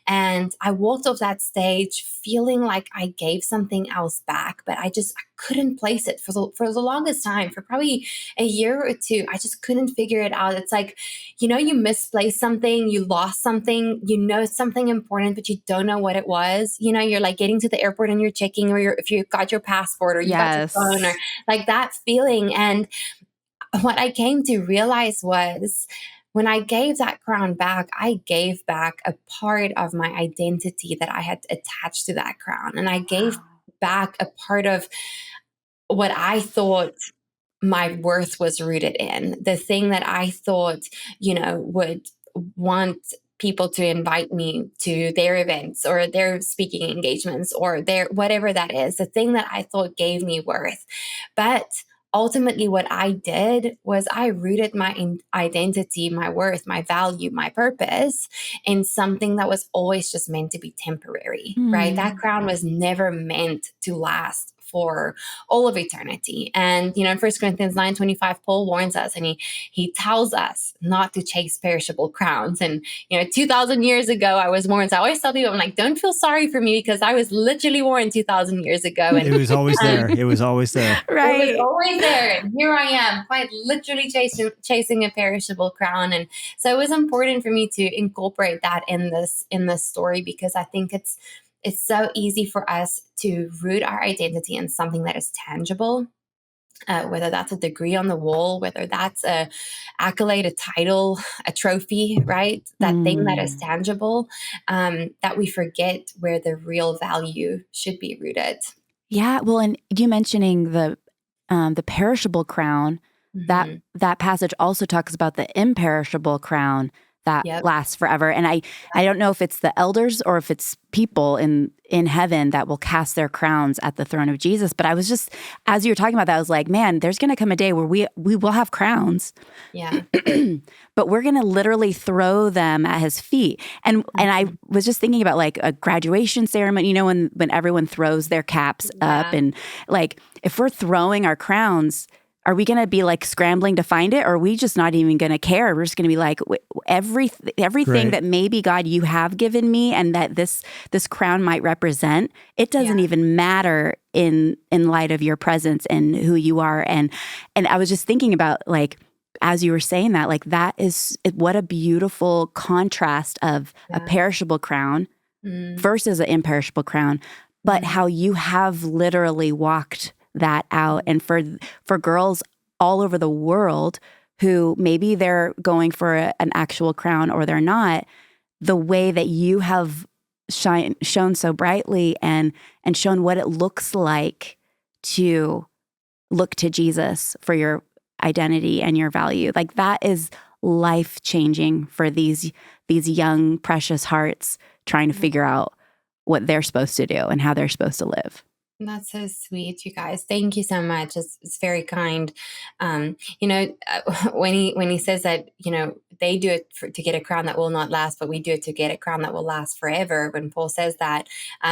And I walked off that stage feeling like I gave something else back, but I couldn't place it for the longest time, for probably a year or two. I just couldn't figure it out. It's like, you misplaced something, you lost something, something important, but you don't know what it was. You're like getting to the airport and you're checking, or if you got your passport, or you got your phone, or like that feeling. And what I came to realize was, when I gave that crown back, I gave back a part of my identity that I had attached to that crown. And I gave back a part of what I thought my worth was rooted in, the thing that I thought, would want people to invite me to their events or their speaking engagements or their whatever that is, the thing that I thought gave me worth. But ultimately what I did was I rooted my identity, my worth, my value, my purpose in something that was always just meant to be temporary, right? That crown was never meant to last for all of eternity. And, in 1 Corinthians 9:25, Paul warns us, and he tells us not to chase perishable crowns. And, 2,000 years ago, I was warned. So I always tell people, I'm like, don't feel sorry for me, because I was literally warned 2,000 years ago. And it was always there. It was always there. Right. It was always there. And here I am, quite literally chasing a perishable crown. And so it was important for me to incorporate that in this story, because I think it's so easy for us to root our identity in something that is tangible, whether that's a degree on the wall, whether that's a accolade, a title, a trophy, right? That thing that is tangible, that we forget where the real value should be rooted. Yeah. Well, and you mentioning the perishable crown, that passage also talks about the imperishable crown that lasts forever. And I don't know if it's the elders or if it's people in heaven that will cast their crowns at the throne of Jesus. But I was just, as you were talking about that, I was like, man, there's going to come a day where we will have crowns. Yeah. But we're going to literally throw them at his feet. And I was just thinking about like a graduation ceremony, when everyone throws their caps up, and like, if we're throwing our crowns, are we going to be like scrambling to find it, or are we just not even going to care? We're just going to be like, everything that maybe, God, you have given me and that this crown might represent, it doesn't even matter in light of your presence and who you are. And I was just thinking about, like, as you were saying that, like, that is what a beautiful contrast of a perishable crown versus an imperishable crown, but how you have literally walked that out. And for girls all over the world who maybe they're going for an actual crown or they're not, the way that you have shone so brightly and shown what it looks like to look to Jesus for your identity and your value, like, that is life-changing for these young, precious hearts trying to figure out what they're supposed to do and how they're supposed to live. That's so sweet, you guys. Thank you so much. It's very kind. When he says that, they do it to get a crown that will not last, but we do it to get a crown that will last forever. When Paul says that,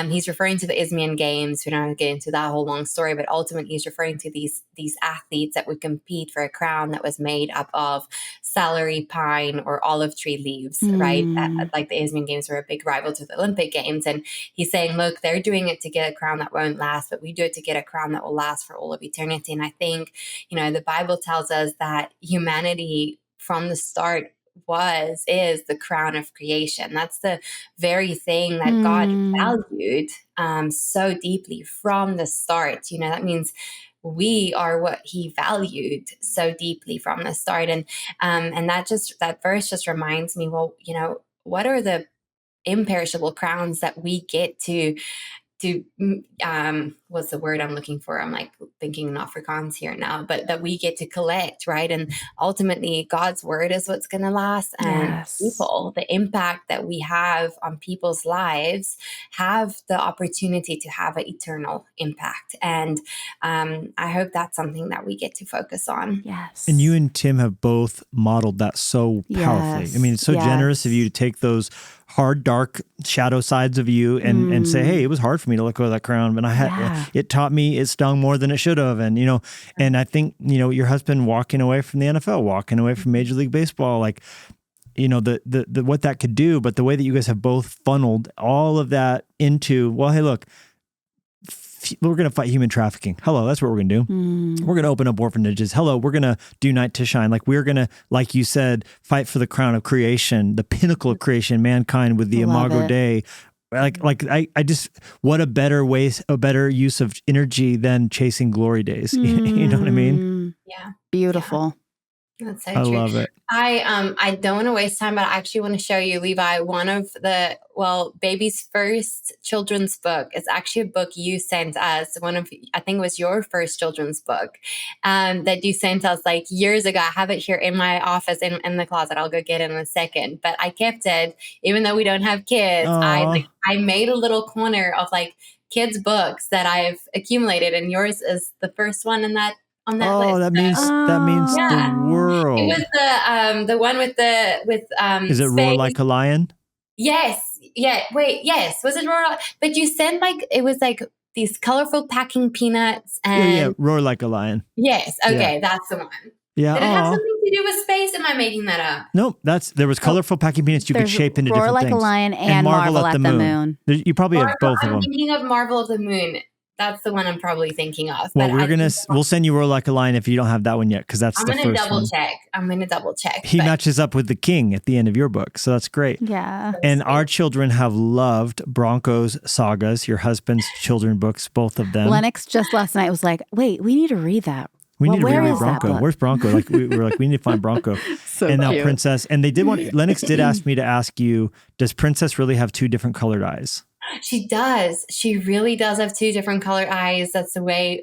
he's referring to the Isthmian Games. We don't have to get into that whole long story, but ultimately he's referring to these athletes that would compete for a crown that was made up of celery, pine, or olive tree leaves, right? Like the Isthmian Games were a big rival to the Olympic Games. And he's saying, look, they're doing it to get a crown that won't last, but we do it to get a crown that will last for all of eternity. And I think, the Bible tells us that humanity from the start is the crown of creation. That's the very thing that God valued so deeply from the start. That means we are what he valued so deeply from the start. And that verse just reminds me, well, what are the imperishable crowns that we get to what's the word I'm looking for? I'm like thinking in Afrikaans here now, but that we get to collect, right? And ultimately God's word is what's going to last. And people, the impact that we have on people's lives, have the opportunity to have an eternal impact. And I hope that's something that we get to focus on. Yes. And you and Tim have both modeled that so powerfully. I mean, it's so generous of you to take those hard, dark shadow sides of you and say, hey, it was hard for me to let go of that crown, but it taught me, it stung more than it should have. And, and I think, your husband walking away from the NFL, walking away from Major League Baseball, like, the what that could do, but the way that you guys have both funneled all of that into, well, hey, look, we're going to fight human trafficking. Hello, that's what we're going to do. We're going to open up orphanages. Hello, we're going to do Night to Shine. Like, we're going to, like you said, fight for the crown of creation, the pinnacle of creation, mankind with the Imago Dei. I just, what a better use of energy than chasing glory days. You know what I mean? Yeah. Beautiful. That's so I true. love it. I don't want to waste time, but I actually want to show you, Levi, one of baby's first children's book. It's actually a book you sent us. I think it was your first children's book that you sent us like years ago. I have it here in my office in the closet. I'll go get it in a second. But I kept it, even though we don't have kids. I made a little corner of like kids' books that I've accumulated, and yours is the first one in that on that Oh, list. that means the world. It was the one with Is it Roar Spain. Like a Lion? Yes. Yeah. Wait. Yes. Was it Roar? But you sent it was like these colorful packing peanuts and Yeah, Roar Like a Lion. Yes. Okay, that's the one. Yeah. Did it have something to do with space? Am I making that up? Nope. There was colorful packing peanuts you could shape into different things. Roar Like a Lion and Marvel at the Moon. You probably have both of them. I'm thinking of Marvel at the Moon. That's the one I'm probably thinking of. Well, we'll send you Roar Like a Lion if you don't have that one yet, because that's the first one. I'm gonna double check. He matches up with the king at the end of your book, so that's great. Yeah. And our children have loved Bronco's sagas, your husband's children books, both of them. Lennox just last night was like, "Wait, we need to read that. We need to reread Bronco. Where's Bronco? Like we were like, we need to find Bronco." So and now cute. Princess. And they did want. Lennox did ask me to ask you: does Princess really have two different colored eyes? She does. She really does have two different colored eyes. That's the way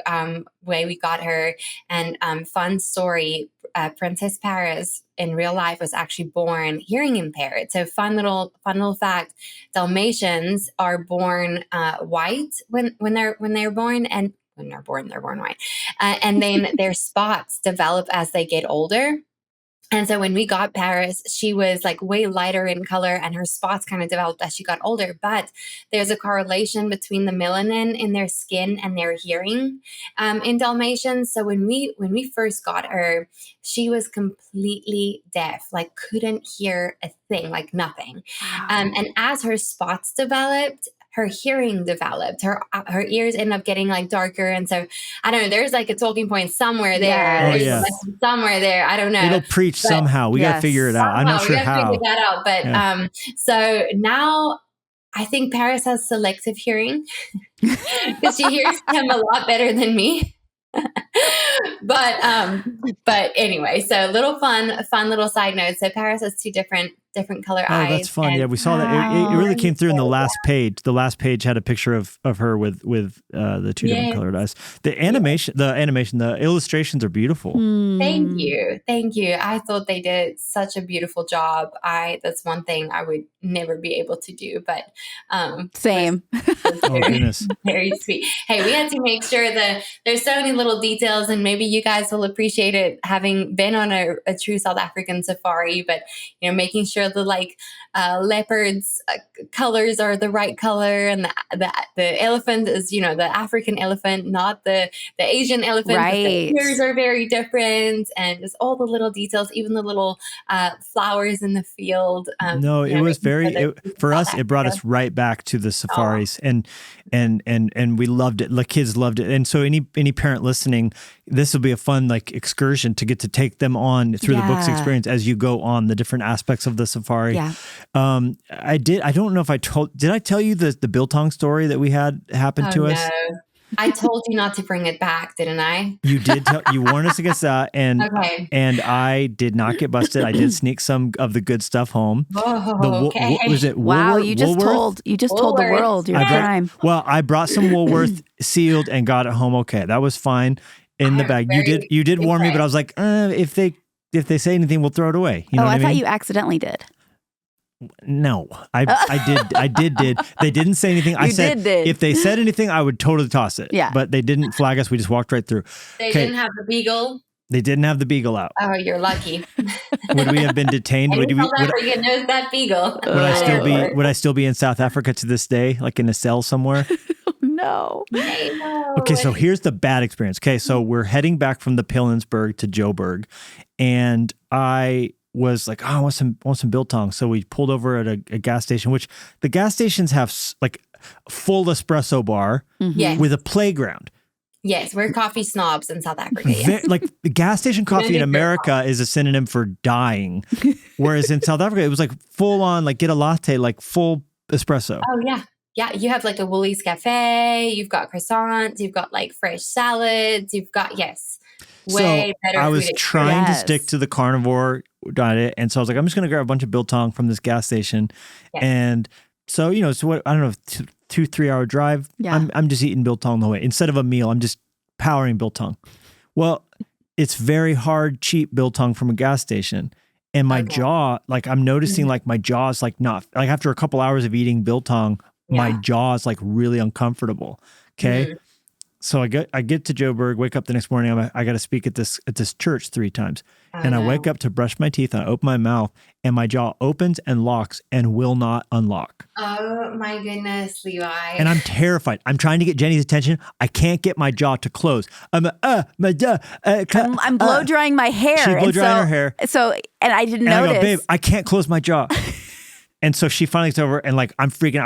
we got her. And fun story: Princess Paris in real life was actually born hearing impaired. So fun little fact: Dalmatians are born white when they're born, and when they're born white, and then their spots develop as they get older. And so when we got Paris, she was like way lighter in color and her spots kind of developed as she got older. But there's a correlation between the melanin in their skin and their hearing in Dalmatians. So when we first got her, she was completely deaf, like couldn't hear a thing, like nothing. Wow. And as her spots developed, her hearing developed, her ears ended up getting like darker. And so I don't know, there's like a talking point somewhere there. Oh, yeah. Somewhere there. I don't know. It'll preach somehow. We got to figure it out. I'm not sure how. Figure that out. But so now I think Paris has selective hearing because she hears him a lot better than me. But anyway, so little fun little side note. So Paris has two different color eyes. Oh, that's fun. Yeah, we saw that. It really came through in the last page. The last page had a picture of her with the two different colored eyes. The the illustrations are beautiful. Thank you. I thought they did such a beautiful job. That's one thing I would never be able to do, but same. Oh goodness. Very sweet. Hey, we had to make sure that there's so many little details, and maybe you guys will appreciate it having been on a true South African safari, but making sure the leopard's colors are the right color, and the elephant is the African elephant, not the Asian elephant. Right. The ears are very different, and just all the little details, even the little flowers in the field. No, it was for us. It brought us right back to the safaris, and we loved it. The kids loved it, and so any parent listening, this will be a fun excursion to get to take them on through the book's experience as you go on the different aspects of the safari. Yeah. I don't know if did I tell you the biltong story that we had happen to us? No. I told you not to bring it back, didn't I? You did. You warned us against that, and I did not get busted. I did sneak some of the good stuff home. Okay. Was it Woolworth? Wow, you just told the world your crime. Well, I brought some Woolworth sealed and got it home. Okay, that was fine in the bag. You did warn me, but I was like, if they say anything, we'll throw it away. You know what I mean? Thought you accidentally did. No, I did. They didn't say anything. I said if they said anything, I would totally toss it. Yeah. But they didn't flag us. We just walked right through. They didn't have the beagle. They didn't have the beagle out. Oh, you're lucky. Would we have been detained? South Africa knows that beagle. Would I still be in South Africa to this day, like in a cell somewhere? No. Okay, so here's the bad experience. Okay, so we're heading back from the Pilanesberg to Joburg, and I was like, I want some biltong. So we pulled over at a gas station, which the gas stations have full espresso bar with a playground. Yes, we're coffee snobs in South Africa. Yeah. The gas station coffee in America is a synonym for dying, whereas in South Africa it was full on get a latte, full espresso. Oh yeah. Yeah, you have a Woolies cafe, you've got croissants, you've got fresh salads, you've got way better. I was trying to stick to the carnivore diet, and so I was like, I'm just going to grab a bunch of biltong from this gas station, and so so what? I don't know, 2-3 hour drive. Yeah. I'm just eating biltong the whole way instead of a meal. I'm just powering biltong. Well, it's very hard, cheap biltong from a gas station. And my jaw, I'm noticing my jaw's not after a couple hours of eating biltong, my jaw is really uncomfortable. Okay. So I get to Joburg, wake up the next morning. I got to speak at this church 3 times. And I wake up to brush my teeth and I open my mouth and my jaw opens and locks and will not unlock. Oh my goodness, Levi. And I'm terrified. I'm trying to get Jennie's attention. I can't get my jaw to close. I'm blow drying my hair. She's blow drying her hair. So, and I didn't notice. I go, babe, I can't close my jaw. And so she finally gets over and like, I'm freaking,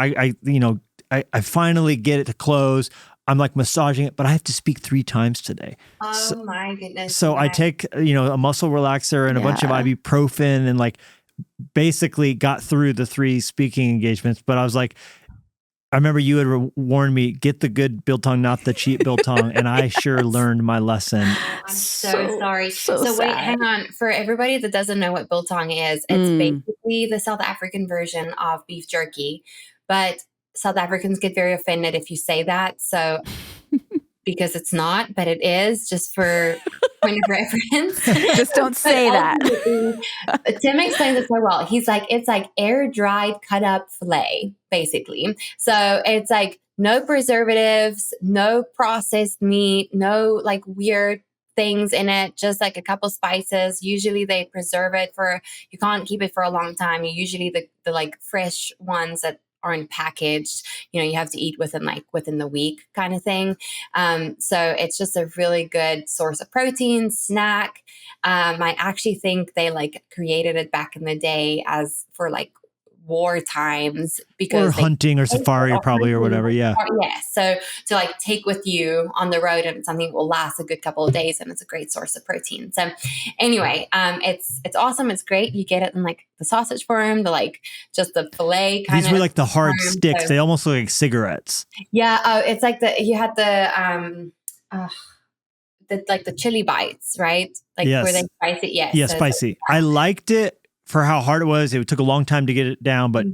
I finally get it to close. I'm like massaging it, but I have to speak 3 times today. Oh my goodness. So I take, a muscle relaxer and a bunch of ibuprofen and like basically got through the 3 speaking engagements. But I was like, I remember you had warned me, get the good biltong, not the cheap biltong. And I sure learned my lesson. I'm so sorry. So wait, sad. hang on. For everybody that doesn't know what biltong is, it's basically the South African version of beef jerky. But South Africans get very offended if you say that. So, because it's not, but it is, just for point of reference. Just don't say that. Tim explains it so well. He's like, it's like air dried, cut up filet, basically. So it's like no preservatives, no processed meat, no like weird things in it, just like a couple spices. Usually they preserve it you can't keep it for a long time. Usually the like fresh ones that aren't packaged, you have to eat within the week kind of thing. So it's just a really good source of protein snack. I actually think they like created it back in the day as for like war times, because hunting or safari or whatever. Yeah. So to like take with you on the road, and something that will last a good couple of days, and it's a great source of protein. So anyway, it's awesome. It's great. You get it in like the sausage form, just the filet kind of. These were like the hard sticks. So, they almost look like cigarettes. Yeah. Oh, it's like you had the chili bites, right? Like where they spice it. Yes. Yeah, so spicy. I liked it for how hard it was. It took a long time to get it down, but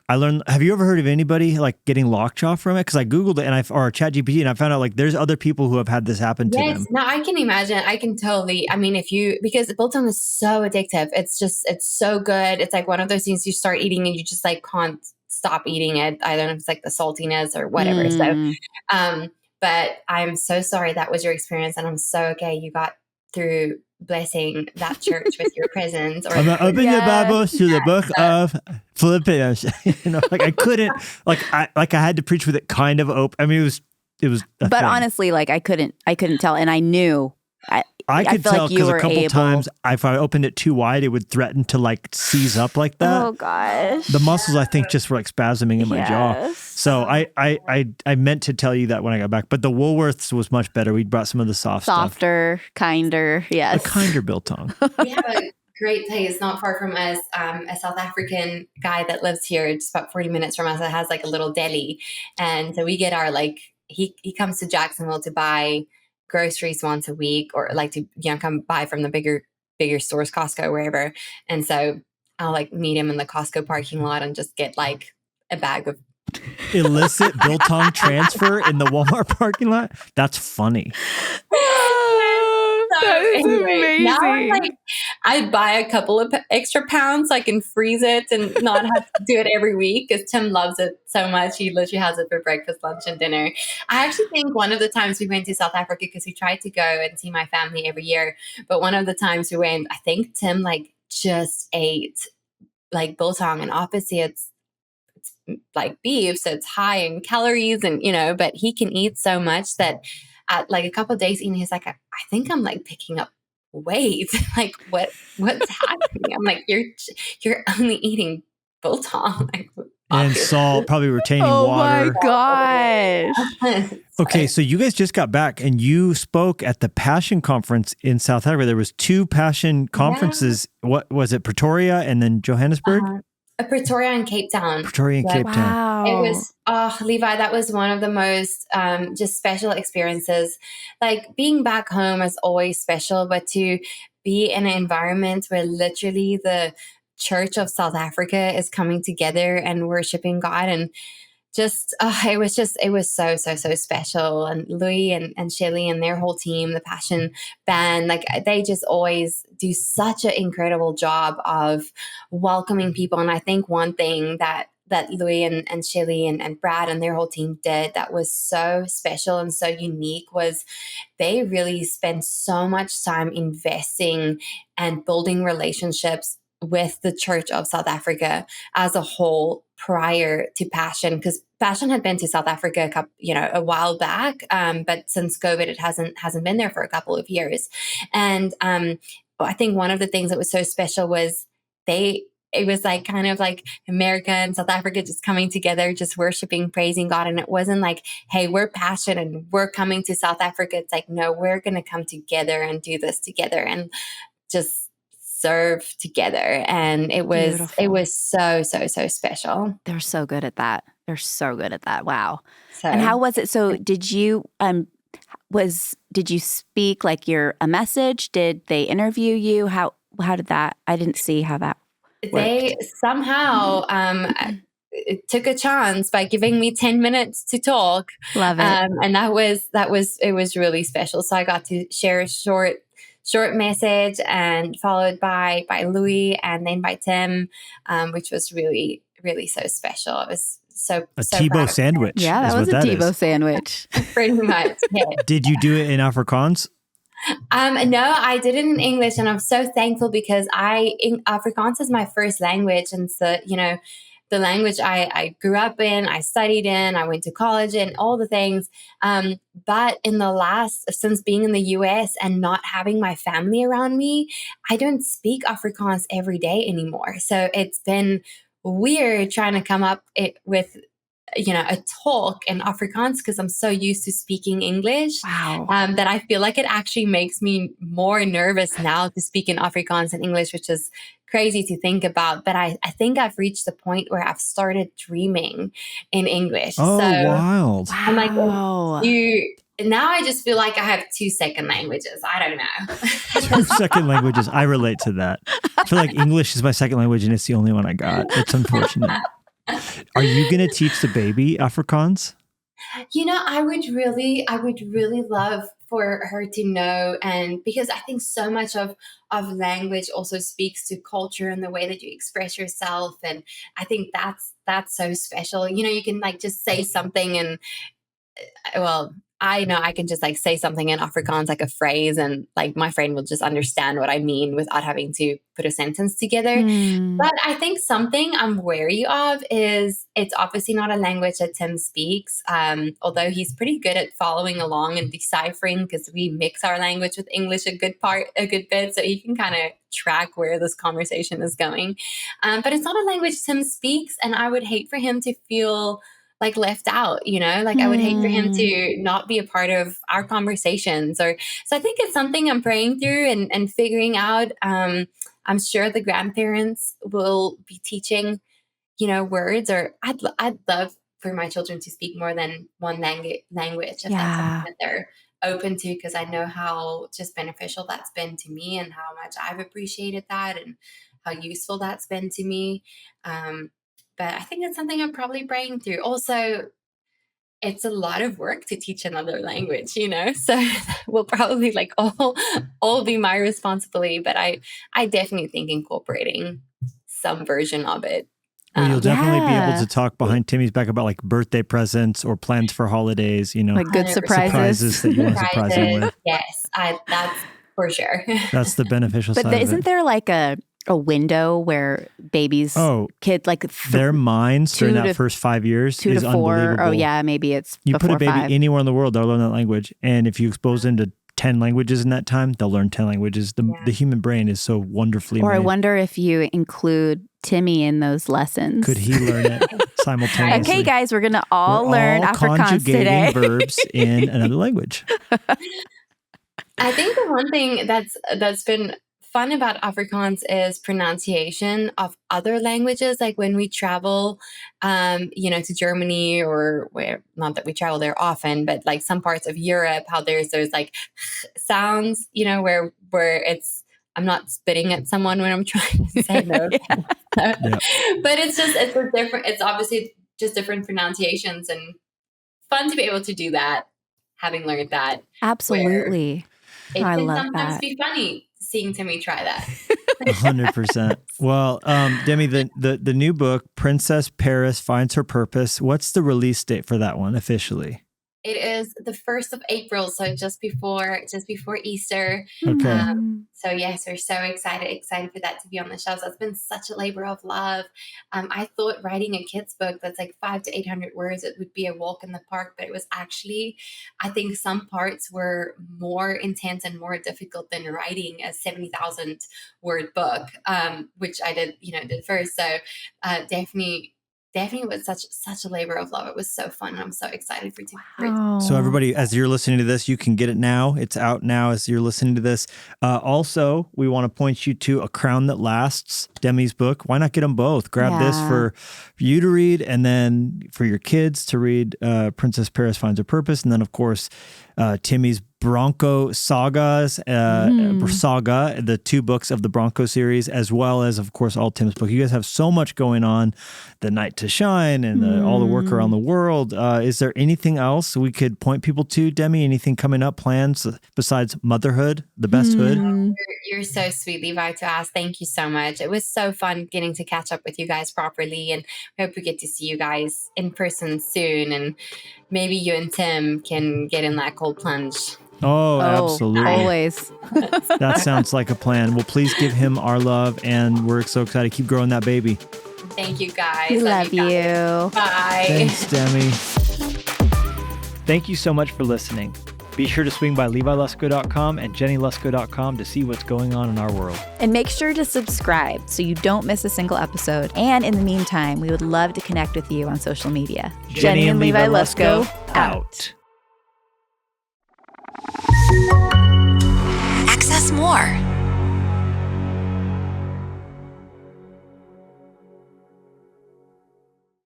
I learned. Have you ever heard of anybody like getting lockjaw from it? Because I Googled it or ChatGPT, and I found out like there's other people who have had this happen to them. No, I can imagine. I can totally. I mean, because biltong is so addictive. It's so good. It's like one of those things you start eating and you just like can't stop eating it. I don't know if it's like the saltiness or whatever. So, but I'm so sorry that was your experience, and I'm so okay you got through blessing that church with your presence. I'm gonna open your Bibles to the book of Philippians. I couldn't, I had to preach with it kind of open. I mean, it was. But thing. Honestly, I couldn't tell, and I knew. I could tell because a couple times if I opened it too wide, it would threaten to like seize up like that. Oh gosh! The muscles I think just were like spasming in my jaw. So I meant to tell you that when I got back, but the Woolworths was much better. We brought some of the softer, kinder, a kinder biltong. We have a great place not far from us. A South African guy that lives here, just about 40 minutes from us, that has like a little deli, and so we get our he comes to Jacksonville to buy groceries once a week, or like to come buy from the bigger stores, Costco, wherever. And so I'll like meet him in the Costco parking lot and just get like a bag of illicit biltong transfer in the Walmart parking lot. That's funny. That is amazing. Now I buy a couple of extra pounds so I can freeze it and not have to do it every week, because Tim loves it so much. He literally has it for breakfast, lunch, and dinner. I actually think one of the times we went to South Africa, because we tried to go and see my family every year, but one of the times we went, I think Tim just ate biltong, and obviously it's like beef, so it's high in calories, and but he can eat so much that at a couple of days eating, he's like, I think I'm picking up weight. What's happening? I'm like, you're only eating biltong. And salt, probably retaining water. Oh my gosh. Okay, so you guys just got back and you spoke at the Passion Conference in South Africa. There was 2 Passion conferences. Yeah. What was it? Pretoria and then Johannesburg? Pretoria and Cape Town. Cape Town. It was, Levi, that was one of the most just special experiences. Being back home is always special, but to be in an environment where literally the Church of South Africa is coming together and worshiping God, and it was so special. And Louis and Shelly and their whole team, the Passion Band, they just always do such an incredible job of welcoming people. And I think one thing that that Louis and Shelly and Brad and their whole team did that was so special and so unique was they really spent so much time investing and building relationships with the Church of South Africa as a whole prior to Passion, because Passion had been to South Africa a while back, but since COVID, it hasn't been there for a couple of years. And I think one of the things that was so special was it was like kind of like America and South Africa just coming together, just worshiping, praising God. And it wasn't like, hey, we're Passion and we're coming to South Africa. It's like, no, we're going to come together and do this together and just serve together. And it was so special. They're so good at that. Wow. So, and how was it? So did you speak like a message? Did they interview you? How did that? I didn't see how that worked. They somehow took a chance by giving me 10 minutes to talk. Love it. And it was really special. So I got to share a short message, and followed by Louis and then by Tim, which was really, really so special. It was so Tebow sandwich. Yeah, that was a Tebow sandwich. Pretty much. Yeah. Did you do it in Afrikaans? No, I did it in English, and I'm so thankful because Afrikaans is my first language, and so the language I grew up in, I studied in, I went to college in, all the things. But since being in the US and not having my family around me, I don't speak Afrikaans every day anymore. So it's been weird trying to come up with a talk in Afrikaans because I'm so used to speaking English. Wow. That I feel like it actually makes me more nervous now to speak in Afrikaans and English, which is crazy to think about. But I think I've reached the point where I've started dreaming in English. Oh, so wild. I'm like, now I just feel like I have 2 second languages. I don't know. 2 second languages. I relate to that. I feel like English is my second language and it's the only one I got. It's unfortunate. Are you going to teach the baby Afrikaans? I would really love for her to know, and because I think so much of language also speaks to culture and the way that you express yourself, and I think that's so special. You can like just say something, and I know I can just like say something in Afrikaans, like a phrase, and like my friend will just understand what I mean without having to put a sentence together. But I think something I'm wary of is it's obviously not a language that Tim speaks, although he's pretty good at following along and deciphering because we mix our language with English a good bit, so he can kind of track where this conversation is going. But it's not a language Tim speaks, and I would hate for him to feel like left out, I would hate for him to not be a part of our conversations. So I think it's something I'm praying through and figuring out. I'm sure the grandparents will be teaching, words, or I'd love for my children to speak more than one language if that's something that they're open to, because I know how just beneficial that's been to me and how much I've appreciated that and how useful that's been to me. But I think that's something I'm probably praying through. Also, it's a lot of work to teach another language, so will probably like all be my responsibility. But I definitely think incorporating some version of it. Well, you'll definitely be able to talk behind Timmy's back about like birthday presents or plans for holidays, like good surprises that you want to surprise him with. Yes, that's for sure. That's the beneficial side. But isn't there like a window where babies, kids, like their minds during that first 5 years 2 is to 4. unbelievable. Oh yeah, maybe it's you put a baby 5. anywhere in the world, they'll learn that language, and if you expose them to 10 languages in that time, they'll learn 10 languages. The human brain is so wonderfully made. I wonder if you include Timmy in those lessons. Could he learn it simultaneously? Okay, guys, we're gonna all learn Afrikaans today. Verbs in another language. I think the one thing that's been fun about Afrikaans is pronunciation of other languages. Like when we travel, to Germany, or where, not that we travel there often, but like some parts of Europe, how there's those like sounds, where it's, I'm not spitting at someone when I'm trying to say no. But it's obviously just different pronunciations, and fun to be able to do that, having learned that. Absolutely. It I can love sometimes that. be funny seeing Timmy try that. 100%. Well, Demi, the new book, Princess Paris Finds Her Purpose. What's the release date for that one officially? It is the 1st of April, so just before Easter. Okay. So yes, we're so excited for that to be on the shelves. That's been such a labor of love. I thought writing a kid's book that's like 500 to 800 words, it would be a walk in the park, but it was actually, I think some parts were more intense and more difficult than writing a 70,000 word book, which I did first. So definitely was such a labor of love. It was so fun. And I'm so excited for it. So everybody, as you're listening to this, you can get it now. It's out now as you're listening to this. Also, we want to point you to A Crown That Lasts, Demi's book. Why not get them both? Grab this for you to read, and then for your kids to read Princess Paris Finds Her Purpose. And then, of course, Timmy's Bronco saga, the 2 books of the Bronco series, as well as, of course, all Tim's book. You guys have so much going on, The Night to Shine and all the work around the world. Is there anything else we could point people to, Demi? Anything coming up, plans besides motherhood, the best hood? You're so sweet, Levi, to ask. Thank you so much. It was so fun getting to catch up with you guys properly, and I hope we get to see you guys in person soon, and maybe you and Tim can get in that cold plunge. Oh, absolutely. Always. That sounds like a plan. Well, please give him our love, and we're so excited. Keep growing that baby. Thank you, guys. We love you. Bye. Thanks, Demi. Thank you so much for listening. Be sure to swing by LeviLusko.com and JennieLusko.com to see what's going on in our world. And make sure to subscribe so you don't miss a single episode. And in the meantime, we would love to connect with you on social media. Jennie and Levi Lusko, out.